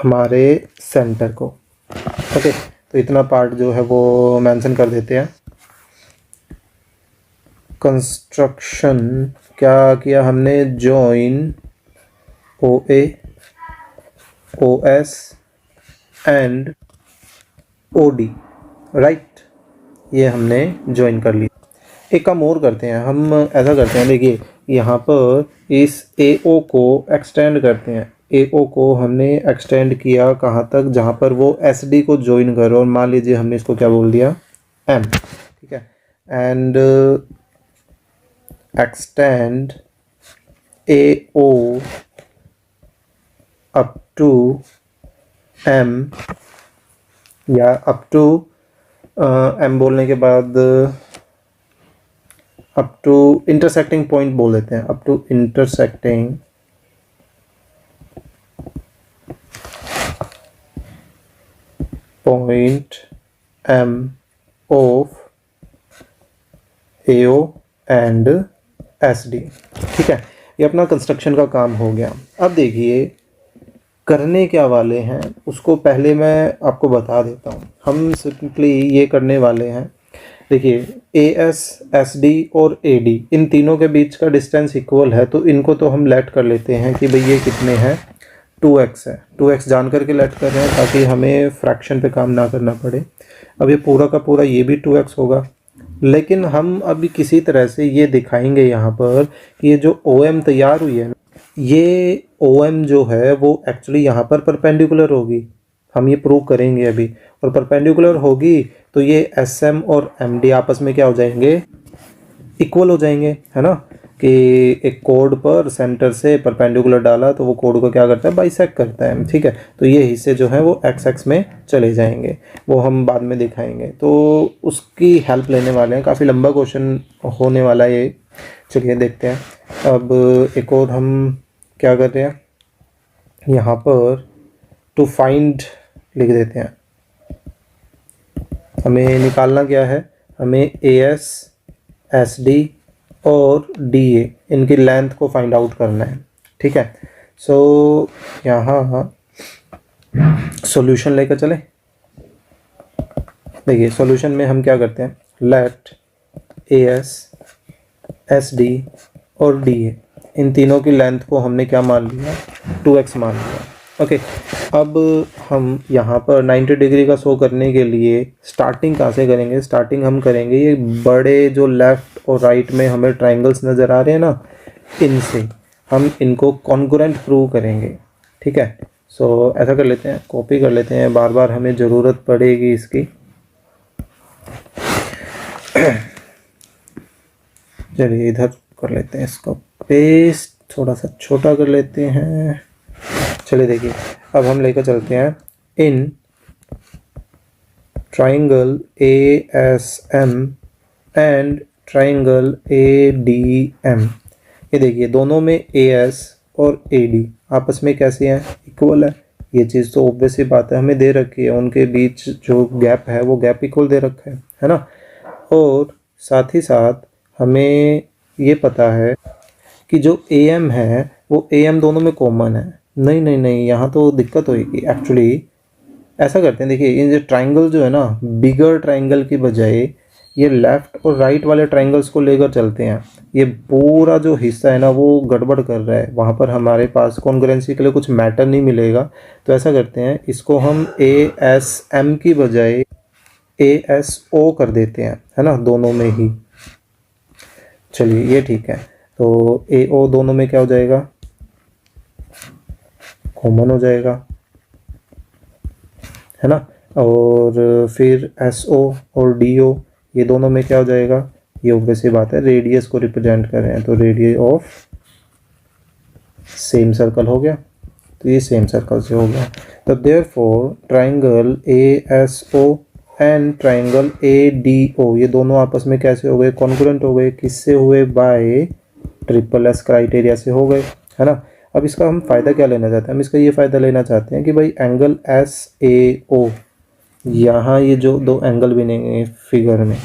हमारे सेंटर को, ओके। तो इतना पार्ट जो है वो मेंशन कर देते हैं। कंस्ट्रक्शन क्या किया हमने, join O A, O S and O D, right. ये हमने ज्वाइन कर लिया। एक काम और करते हैं, हम ऐसा करते हैं, देखिए यहाँ पर इस ए ओ को एक्सटेंड करते हैं। ए ओ को हमने एक्सटेंड किया कहाँ तक, जहाँ पर वो एस डी को ज्वाइन करो, और मान लीजिए हमने इसको क्या बोल दिया, एम, ठीक है। And extend AO up to M, या अप टू M बोलने के बाद अप टू इंटरसेक्टिंग पॉइंट बोल देते हैं, up to intersecting point M of AO and SD। ठीक है, ये अपना कंस्ट्रक्शन का काम हो गया। अब देखिए करने क्या वाले हैं उसको पहले मैं आपको बता देता हूँ। हम सिंपली ये करने वाले हैं, देखिए AS, SD और AD इन तीनों के बीच का डिस्टेंस इक्वल है, तो इनको तो हम लेट कर लेते हैं कि भाई ये कितने हैं, 2x है। 2x जान करके लेट कर रहे हैं ताकि हमें फ्रैक्शन पे काम ना करना पड़े। अब ये पूरा का पूरा ये भी 2x होगा, लेकिन हम अभी किसी तरह से ये दिखाएंगे यहाँ पर कि ये जो OM तैयार हुई है, ये OM जो है वो एक्चुअली यहाँ पर परपेंडिकुलर होगी। हम ये प्रूव करेंगे अभी, और परपेंडिकुलर होगी तो ये SM और MD आपस में क्या हो जाएंगे, इक्वल हो जाएंगे, है ना। कि एक कोड पर सेंटर से परपेंडिकुलर डाला तो वो कोड को क्या करता है, बाइसेक्ट करता है। ठीक है, तो ये हिस्से जो हैं वो x में चले जाएंगे, वो हम बाद में दिखाएंगे, तो उसकी हेल्प लेने वाले हैं। काफ़ी लंबा क्वेश्चन होने वाला है ये, चलिए देखते हैं। अब एक और हम क्या कर रहे हैं, यहाँ पर टू फाइंड लिख देते हैं। हमें निकालना क्या है, हमें AS, SD और DA इनकी लेंथ को फाइंड आउट करना है। ठीक है, सो यहाँ सॉल्यूशन लेकर चले। देखिए सॉल्यूशन में हम क्या करते हैं, लेट AS, SD और DA इन तीनों की लेंथ को हमने क्या मान लिया, 2x मान लिया। ओके, अब हम यहाँ पर 90 डिग्री का शो करने के लिए स्टार्टिंग कहाँ से करेंगे, स्टार्टिंग हम करेंगे ये बड़े जो लेफ़्ट और राइट में हमें ट्रायंगल्स नज़र आ रहे हैं ना, इनसे हम इनको कॉन्ग्रुएंट प्रूव करेंगे। ठीक है, सो ऐसा कर लेते हैं, कॉपी कर लेते हैं, बार बार हमें ज़रूरत पड़ेगी इसकी। चलिए इधर कर लेते हैं इसको पेस्ट, थोड़ा सा छोटा कर लेते हैं। चलिए देखिए, अब हम लेकर चलते हैं in triangle ASM and triangle ADM। ये देखिए दोनों में AS और AD आपस में कैसे हैं, इक्वल है। ये चीज़ तो ऑब्वियस ही बात है, हमें दे रखी है, उनके बीच जो गैप है वो गैप इक्वल दे रखा है ना। और साथ ही साथ हमें ये पता है कि जो AM है वो AM दोनों में कॉमन है। नहीं नहीं नहीं, यहाँ तो दिक्कत होगी एक्चुअली। ऐसा करते हैं, देखिए ये ट्राइंगल जो है ना, बिगर ट्राइंगल की बजाय ये लेफ़्ट और राइट वाले ट्राइंगल्स को लेकर चलते हैं। ये पूरा जो हिस्सा है ना वो गड़बड़ कर रहा है, वहाँ पर हमारे पास कॉन्ग्रुएंसी के लिए कुछ मैटर नहीं मिलेगा। तो ऐसा करते हैं, इसको हम ASM की बजाय ASO कर देते हैं, है ना, दोनों में ही। चलिए ये ठीक है, तो AO दोनों में क्या हो जाएगा, कॉमन हो जाएगा, है ना। और फिर SO और DO ये दोनों में क्या हो जाएगा, ये ऑब्वियस बात है, रेडियस को रिप्रेजेंट कर रहे हैं, तो रेडियस ऑफ सेम सर्कल हो गया, तो ये सेम सर्कल से हो गया। तो therefore triangle ASO and triangle ADO ये दोनों आपस में कैसे हो गए, कॉन्ग्रुएंट हो गए। किससे हुए, बाय SSS क्राइटेरिया से हो गए, है ना। अब इसका हम फ़ायदा क्या लेना चाहते हैं, हम इसका ये फ़ायदा लेना चाहते हैं कि भाई एंगल SAO, यहाँ ये जो दो एंगल बनेंगे फिगर में,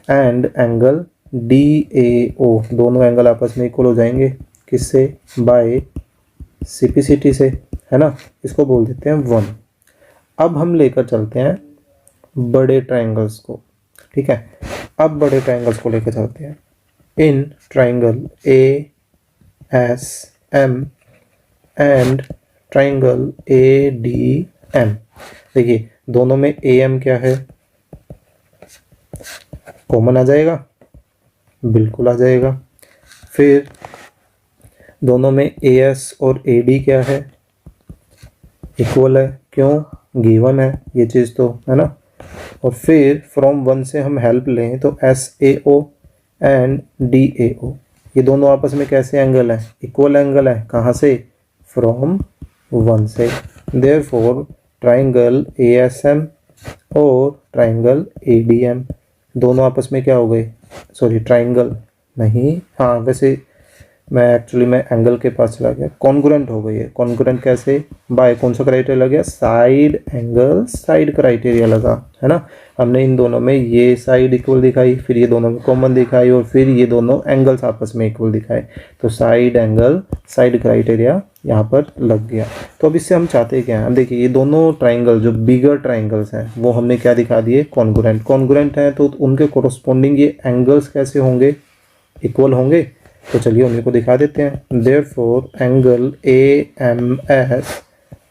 एंड एंगल DAO दोनों एंगल आपस में इक्वल हो जाएंगे। किससे, बाय CPCT से, है ना। इसको बोल देते हैं 1। अब हम लेकर चलते हैं बड़े ट्रायंगल्स को। ठीक है, अब बड़े ट्रायंगल्स को लेकर चलते हैं in triangle ASM and triangle ADM। देखिए दोनों में AM क्या है, कॉमन आ जाएगा, बिल्कुल आ जाएगा। फिर दोनों में AS और AD क्या है, इक्वल है, क्यों, गिवन है ये चीज़ तो, है ना। और फिर फ्रॉम 1 से हम हेल्प लें तो SAO एंड DAO ये दोनों आपस में कैसे एंगल है, इक्वल एंगल है, कहाँ से, फ्रॉम 1 से। देयरफॉर ट्राइंगल ASM और ट्राइंगल ADM दोनों आपस में क्या हो गए, सॉरी ट्राइंगल नहीं, हाँ वैसे मैं एंगल के पास चला गया, कॉन्ग्रुएंट हो गई है। कॉन्ग्रुएंट कैसे, बाय कौन सा क्राइटेरिया लग गया, साइड एंगल साइड क्राइटेरिया लगा, है ना। हमने इन दोनों में ये साइड इक्वल दिखाई, फिर ये दोनों में कॉमन दिखाई, और फिर ये दोनों एंगल्स आपस में इक्वल दिखाए, तो साइड एंगल साइड क्राइटेरिया यहाँ पर लग गया। तो अब इससे हम चाहते क्या हैं, अब देखिए ये दोनों ट्राइंगल जो बिगर ट्राइंगल्स हैं वो हमने क्या दिखा दिए, कॉन्ग्रुएंट। कॉन्ग्रुएंट हैं तो उनके कोरस्पॉन्डिंग ये एंगल्स कैसे होंगे, इक्वल होंगे। तो चलिए उन्हीं को दिखा देते हैं। Therefore angle AMS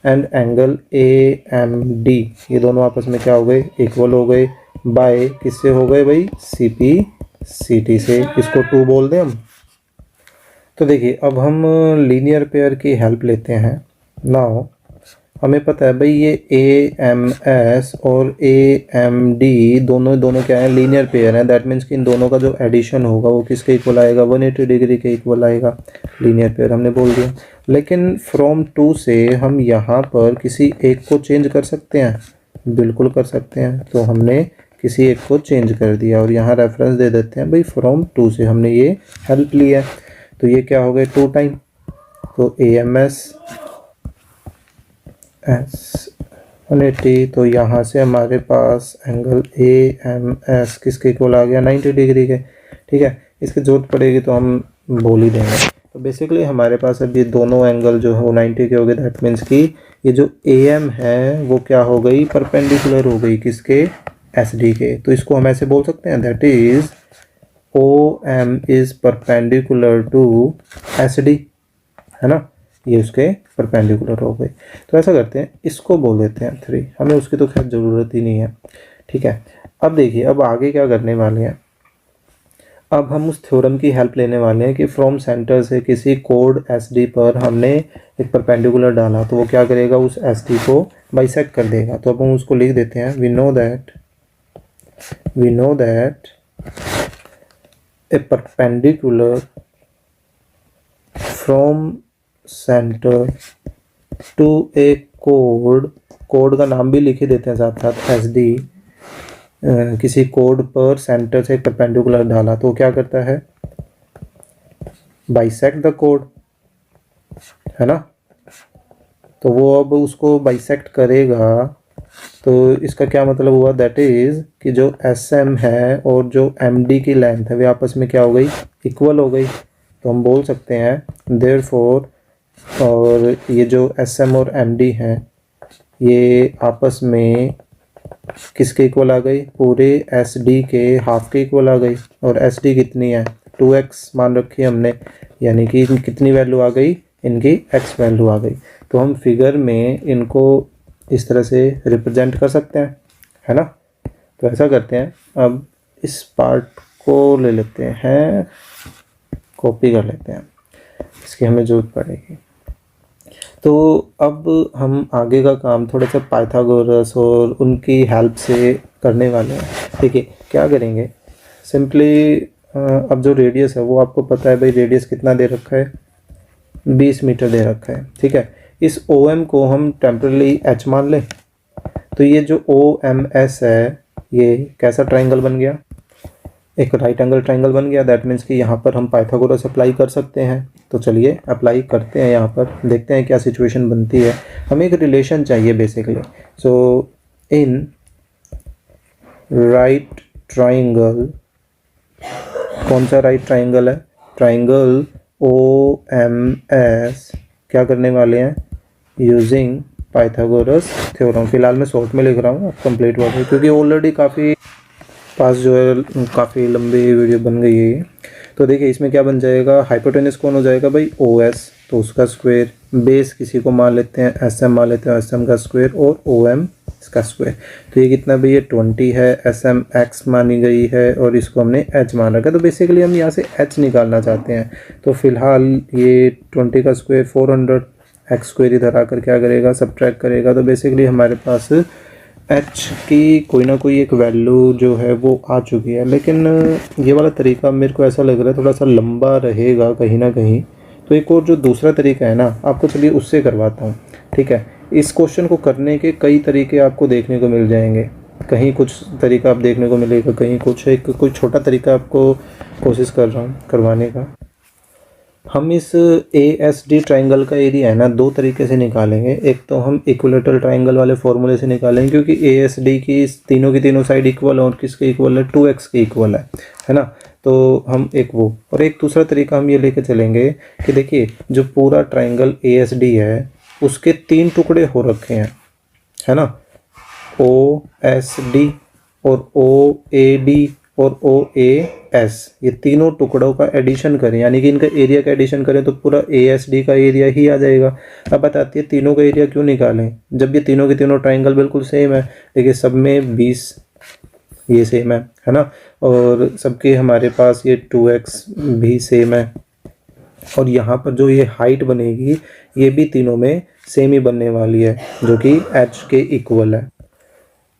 and angle AMD ये दोनों आपस में क्या हो गए, इक्वल हो गए, बाय किससे हो गए भाई, CP/CT से। इसको 2 बोल दें हम। तो देखिए अब हम लीनियर पेयर की हेल्प लेते हैं। नाउ हमें पता है भाई ये AMS और AMD दोनों क्या है, लीनियर पेयर हैं। दैट मीन्स कि इन दोनों का जो एडिशन होगा वो किसके इक्वल आएगा, 180 डिग्री के इक्वल आएगा। लीनियर पेयर हमने बोल दिया। लेकिन फ्रॉम 2 से हम यहाँ पर किसी एक को चेंज कर सकते हैं, बिल्कुल कर सकते हैं। तो हमने किसी एक को चेंज कर दिया और यहाँ रेफरेंस दे देते हैं भाई फ्रॉम 2 से हमने ये हेल्प लिया। तो ये क्या हो गए 2 टाइम, तो AMS S180, तो यहाँ से हमारे पास एंगल AMS किसके इक्वल आ गया, 90 डिग्री के। ठीक है, इसकी जरूरत पड़ेगी तो हम बोल ही देंगे। तो बेसिकली हमारे पास अब ये दोनों एंगल जो है वो 90 के हो गए। दैट मीन्स कि ये जो AM है वो क्या हो गई, परपेंडिकुलर हो गई किसके, SD के। तो इसको हम ऐसे बोल सकते हैं, that is OM is perpendicular to SD, है ना, ये उसके परपेंडिकुलर हो गए। तो ऐसा करते हैं, इसको बोल देते हैं 3, हमें उसकी तो खैर ज़रूरत ही नहीं है। ठीक है, अब देखिए अब आगे क्या करने वाले हैं, अब हम उस थ्योरम की हेल्प लेने वाले हैं कि फ्रॉम सेंटर से किसी कोड SD पर हमने एक परपेंडिकुलर डाला तो वो क्या करेगा, उस SD को बाइसेक्ट कर देगा। तो अब हम उसको लिख देते हैं, we know that a perpendicular from centre to a कोड का नाम भी लिख ही देते हैं साथ साथ SD। किसी कोड पर सेंटर से परपेंडिकुलर डाला तो क्या करता है, बाइसेक्ट द कोड, है ना। तो वो अब उसको बाइसेक्ट करेगा। तो इसका क्या मतलब हुआ, दैट इज कि जो SM है और जो MD की लेंथ है वे आपस में क्या हो गई, इक्वल हो गई। तो हम बोल सकते हैं देयरफॉर, और ये जो SM और MD हैं ये आपस में किसके इक्वल आ गई, पूरे SD के हाफ के इक्वल आ गई। और SD कितनी है, 2x मान रखी है हमने, यानी कि कितनी वैल्यू आ गई, इनकी x वैल्यू आ गई। तो हम फिगर में इनको इस तरह से रिप्रेजेंट कर सकते हैं, है ना। तो ऐसा करते हैं, अब इस पार्ट को ले लेते हैं, कॉपी कर लेते हैं, इसकी हमें ज़रूरत पड़ेगी। तो अब हम आगे का काम थोड़ा सा पाइथागोरस और उनकी हेल्प से करने वाले हैं। देखिए क्या करेंगे, सिंपली अब जो रेडियस है वो आपको पता है भाई, रेडियस कितना दे रखा है, 20 मीटर दे रखा है। ठीक है, इस OM को हम टेम्परली H मान लें। तो ये जो OMS है ये कैसा ट्राइंगल बन गया, एक राइट एंगल ट्राइंगल बन गया। दैट मीन्स कि यहाँ पर हम पाइथागोरस अप्लाई कर सकते हैं। तो चलिए अप्लाई करते हैं, यहाँ पर देखते हैं क्या सिचुएशन बनती है। हमें एक रिलेशन चाहिए basically. So in right triangle, कौन सा राइट ट्राइंगल है, ट्राइंगल OMS, क्या करने वाले हैं, यूजिंग पाइथागोरस थ्योरम। फिलहाल मैं शॉर्ट में लिख रहा हूँ, कंप्लीट वर्ड है क्योंकि ऑलरेडी काफ़ी पास जो है काफ़ी लंबी वीडियो बन गई है। तो देखिए इसमें क्या बन जाएगा, हाइपोटेनस कौन हो जाएगा भाई, OS, तो उसका स्क्वायर, बेस किसी को मान लेते हैं SM मान लेते हैं, SM का स्क्वायर, और OM इसका स्क्वायर। तो ये कितना भाई, ये 20 है, SM X मानी गई है और इसको हमने H मान रखा है। तो बेसिकली हम यहाँ से H निकालना चाहते हैं। तो फिलहाल ये 20 का स्क्वायर 400, X स्क्वायर इधर आकर क्या करेगा, सब्ट्रैक्ट करेगा। तो बेसिकली हमारे पास एच की कोई ना कोई एक वैल्यू जो है वो आ चुकी है, लेकिन ये वाला तरीका मेरे को ऐसा लग रहा है थोड़ा सा लंबा रहेगा कहीं ना कहीं। तो एक और जो दूसरा तरीका है ना, आपको चलिए उससे करवाता हूँ। ठीक है, इस क्वेश्चन को करने के कई तरीके आपको देखने को मिल जाएंगे। कहीं कुछ तरीका आप देखने को मिलेगा, कहीं कुछ एक कोई छोटा तरीका आपको कोशिश कर रहा हूँ करवाने का। हम इस ASD ट्राइंगल का एरिया है ना दो तरीके से निकालेंगे। एक तो हम इक्विलेटरल ट्राइंगल वाले फॉर्मूले से निकालेंगे, क्योंकि ASD की तीनों की तीनों साइड इक्वल है और किसके इक्वल है, 2x के इक्वल है ना। तो हम एक वो, और एक दूसरा तरीका हम ये लेके चलेंगे कि देखिए जो पूरा ट्राइंगल ASD है उसके 3 टुकड़े हो रखे हैं, है ना, OSD और OAD और OAS, ये तीनों टुकड़ों का एडिशन करें, यानी कि इनका एरिया का एडिशन करें तो पूरा ASD का एरिया ही आ जाएगा। अब बताती है तीनों का एरिया क्यों निकालें, जब ये तीनों के तीनों ट्राइंगल बिल्कुल सेम है। देखिए सब में 20 ये सेम है ना, और सबके हमारे पास ये 2x भी सेम है, और यहाँ पर जो ये हाइट बनेगी ये भी तीनों में सेम ही बनने वाली है, जो कि h के इक्वल है।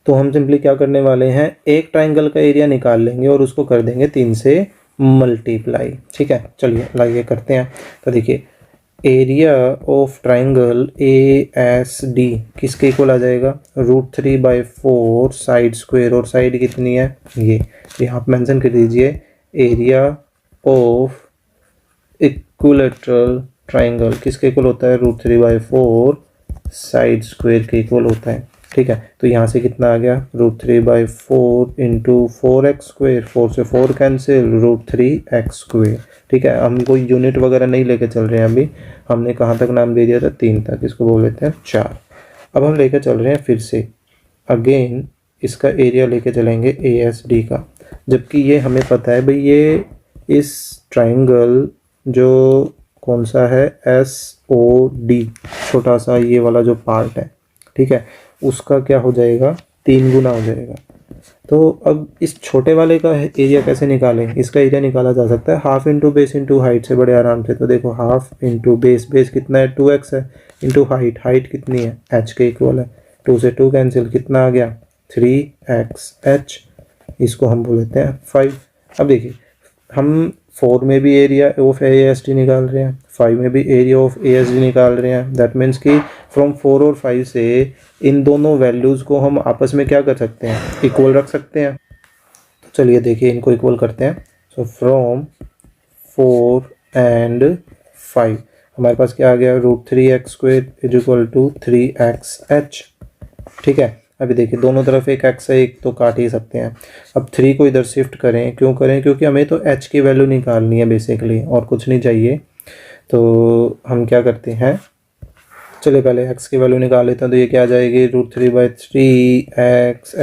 तो हम सिंपली क्या करने वाले हैं, एक ट्राइंगल का एरिया निकाल लेंगे और उसको कर देंगे 3 से मल्टीप्लाई। ठीक है, चलिए लाइए करते हैं। तो देखिए एरिया ऑफ ट्राइंगल ASD किसके इक्वल आ जाएगा, √3/4 साइड स्क्वायर, और साइड कितनी है ये आप मेंशन कर दीजिए। एरिया ऑफ इक्विलेटरल ट्राइंगल किसके इक्वल होता है, √3/4 साइड स्क्वायर के इक्वल होता है। ठीक है, तो यहाँ से कितना आ गया, √3/4 इंटू 4x स्क्वायर, 4 से 4 कैंसिल, √3x स्क्वायर। ठीक है, हम कोई यूनिट वगैरह नहीं लेके चल रहे हैं अभी, हमने कहाँ तक नाम दे दिया था, 3 तक, इसको बोल देते हैं 4। अब हम लेके चल रहे हैं फिर से अगेन इसका एरिया लेके चलेंगे ASD का, जबकि ये हमें पता है भाई ये इस ट्राइंगल जो कौन सा है SOD, छोटा सा ये वाला जो पार्ट है, ठीक है, उसका क्या हो जाएगा, 3 गुना हो जाएगा। तो अब इस छोटे वाले का एरिया कैसे निकालें, इसका एरिया निकाला जा सकता है half into base into height से बड़े आराम से। तो देखो हाफ इंटू बेस, बेस कितना है 2x है, इंटू हाइट, हाइट कितनी है h के इक्वल है, 2 से 2 कैंसिल, कितना आ गया 3xh, इसको हम बोल देते हैं 5। अब देखिए हम 4 में भी एरिया ऑफ ASD निकाल रहे हैं, 5 में भी एरिया ऑफ ASD निकाल रहे हैं। दैट मीन्स कि फ्रॉम 4 और 5 से इन दोनों वैल्यूज़ को हम आपस में क्या कर सकते हैं, इक्वल रख सकते हैं। तो चलिए देखिए इनको इक्वल करते हैं। सो फ्रॉम 4 एंड 5 हमारे पास क्या आ गया, √3x square is equal to 3xh। ठीक है, अभी देखिए दोनों तरफ एक x है, एक तो काट ही सकते हैं। अब 3 को इधर शिफ्ट करें, क्यों करें, क्योंकि हमें तो h की वैल्यू निकालनी है बेसिकली, और कुछ नहीं चाहिए। तो हम क्या करते हैं, चलिए पहले x की वैल्यू निकाल लेते हैं। तो ये क्या आ जाएगी, √3/3x,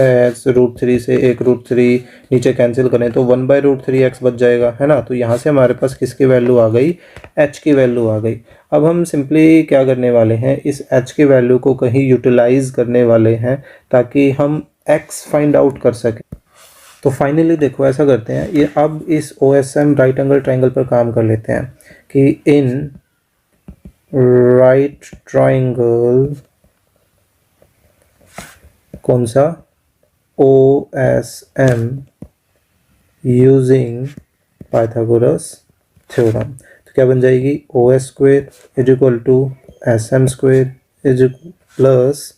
√3 से एक √3 नीचे कैंसिल करें तो 1/√3x बच जाएगा, है ना। तो यहाँ से हमारे पास किसकी वैल्यू आ गई, h की वैल्यू आ गई। अब हम सिंपली क्या करने वाले हैं, इस h की वैल्यू को कहीं यूटिलाइज करने वाले हैं ताकि हम x फाइंड आउट कर सकें। तो फाइनली देखो ऐसा करते हैं, ये अब इस OSM राइट एंगल ट्राइंगल पर काम कर लेते हैं कि इन राइट ट्राइंगल कौन सा, OSM यूजिंग पाइथागोरस थ्योरम। तो क्या बन जाएगी, OS square is equal to SM square is plus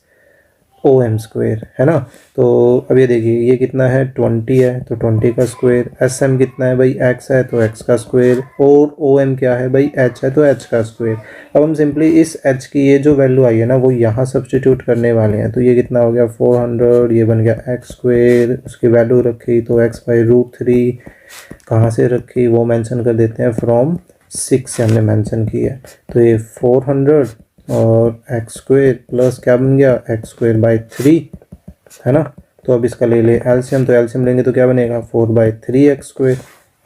OM square, है ना। तो अब ये देखिए ये कितना है 20 है, तो 20 का स्क्वायर, SM कितना है भाई x है, तो x का स्क्वायर, और OM क्या है भाई h है, तो h का स्क्वायर। अब हम सिंपली इस h की ये जो वैल्यू आई है ना वो यहाँ सब्स्टिट्यूट करने वाले हैं। तो ये कितना हो गया 400, ये बन गया x स्क्वायर, उसकी वैल्यू रखी तो x/√3, कहाँ से रखी वो मेंशन कर देते हैं, फ्रॉम 6 से हमने मेंशन की है। तो ये 400 और x स्क्वायर प्लस क्या बन गया x²/3, है ना। तो अब इसका ले ले एलसीएम, तो एलसीएम लेंगे तो क्या बनेगा 4/3x स्क्वायर।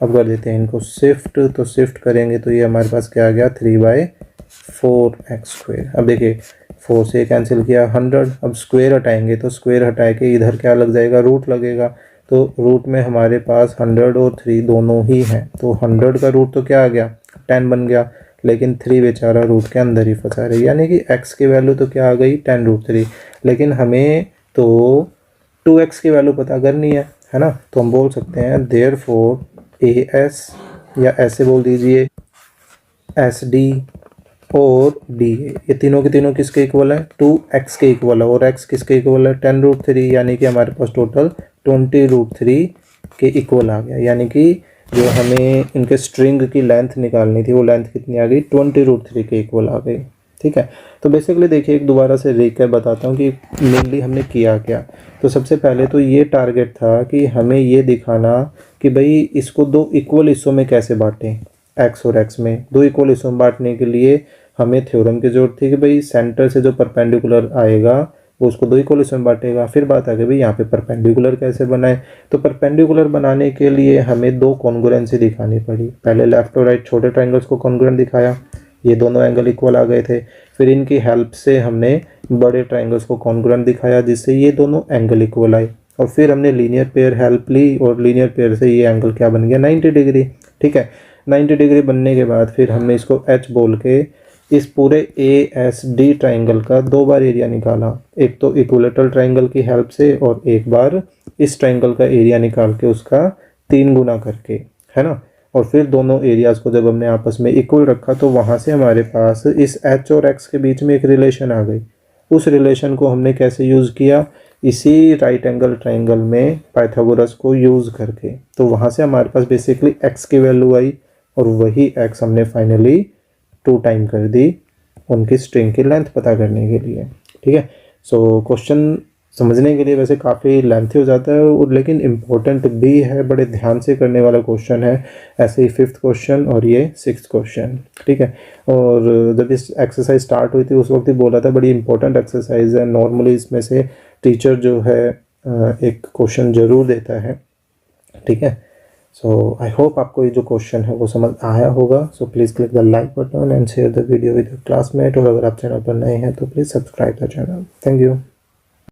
अब कर देते हैं इनको शिफ्ट, तो शिफ्ट करेंगे तो ये हमारे पास क्या आ गया 3/4x स्क्वायर। अब देखिए 4 से कैंसिल किया 100, अब स्क्वायर हटाएंगे तो स्क्वायर हटा के इधर क्या लग जाएगा, रूट लगेगा। तो रूट में हमारे पास 100 और 3 दोनों ही हैं, तो 100 का रूट तो क्या आ गया 10 बन गया, लेकिन 3 बेचारा रूट के अंदर ही फंसा रही, यानी कि x की वैल्यू तो क्या आ गई 10√3, लेकिन हमें तो 2x की वैल्यू पता करनी है ना। तो हम बोल सकते हैं देयरफॉर AS, या ऐसे बोल दीजिए SD और DA, ये तीनों के तीनों किसके इक्वल है, 2x के इक्वल है, और x किसके इक्वल है, 10√3, यानी कि हमारे पास टोटल 20√3 के इक्वल आ गया। यानी कि जो हमें इनके स्ट्रिंग की लेंथ निकालनी थी वो लेंथ कितनी आ गई, 20√3 के इक्वल आ गई। ठीक है, तो बेसिकली देखिए एक दोबारा से रिकैप बताता हूँ कि मेनली हमने किया क्या। तो सबसे पहले तो ये टारगेट था कि हमें ये दिखाना कि भाई इसको दो इक्वल हिस्सों में कैसे बांटें, x और x में दो इक्वल हिस्सों में बांटने के लिए हमें थ्योरम की जरूरत थी कि भाई सेंटर से जो परपेंडिकुलर आएगा वो उसको दो इक्वल हिस्सों में बांटेगा। फिर बात आ गई भाई यहाँ पे परपेंडिकुलर कैसे बनाए, तो परपेंडिकुलर बनाने के लिए हमें दो कॉन्ग्रुएंसी दिखानी पड़ी। पहले लेफ्ट और राइट छोटे ट्राइंगल्स को कॉन्ग्रुएंट दिखाया, ये दोनों एंगल इक्वल आ गए थे। फिर इनकी हेल्प से हमने बड़े ट्राइंगल्स को कॉन्ग्रुएंट दिखाया जिससे ये दोनों एंगल इक्वल आए, और फिर हमने लीनियर पेयर हेल्प ली और लीनियर पेयर से ये एंगल क्या बन गया, 90 डिग्री। ठीक है, 90 डिग्री बनने के बाद फिर हमने इसको H बोल के इस पूरे ASD ट्राइंगल का दो बार एरिया निकाला, एक तो इक्विलेटरल ट्राइंगल की हेल्प से और एक बार इस ट्राइंगल का एरिया निकाल के उसका 3 गुना करके, है ना। और फिर दोनों एरियाज को जब हमने आपस में इक्वल रखा तो वहाँ से हमारे पास इस H और X के बीच में एक रिलेशन आ गई। उस रिलेशन को हमने कैसे यूज़ किया, इसी राइट एंगल ट्राइंगल में पाइथागोरस को यूज़ करके। तो वहाँ से हमारे पास बेसिकली x की वैल्यू आई और वही x हमने फाइनली 2 टाइम कर दी उनकी स्ट्रिंग की लेंथ पता करने के लिए। ठीक है, सो क्वेश्चन समझने के लिए वैसे काफ़ी लेंथी हो जाता है और लेकिन इम्पोर्टेंट भी है, बड़े ध्यान से करने वाला क्वेश्चन है। ऐसे ही 5th क्वेश्चन और ये 6th क्वेश्चन। ठीक है, और जब इस एक्सरसाइज स्टार्ट हुई थी उस वक्त ही बोला था बड़ी इंपॉर्टेंट एक्सरसाइज है। नॉर्मली इसमें से टीचर जो है एक क्वेश्चन ज़रूर देता है। ठीक है, सो आई होप आपको ये जो क्वेश्चन है वो समझ आया होगा। So please click the like button and share the video with your classmate, और अगर आप चैनल पर नए हैं तो please subscribe the channel. Thank you.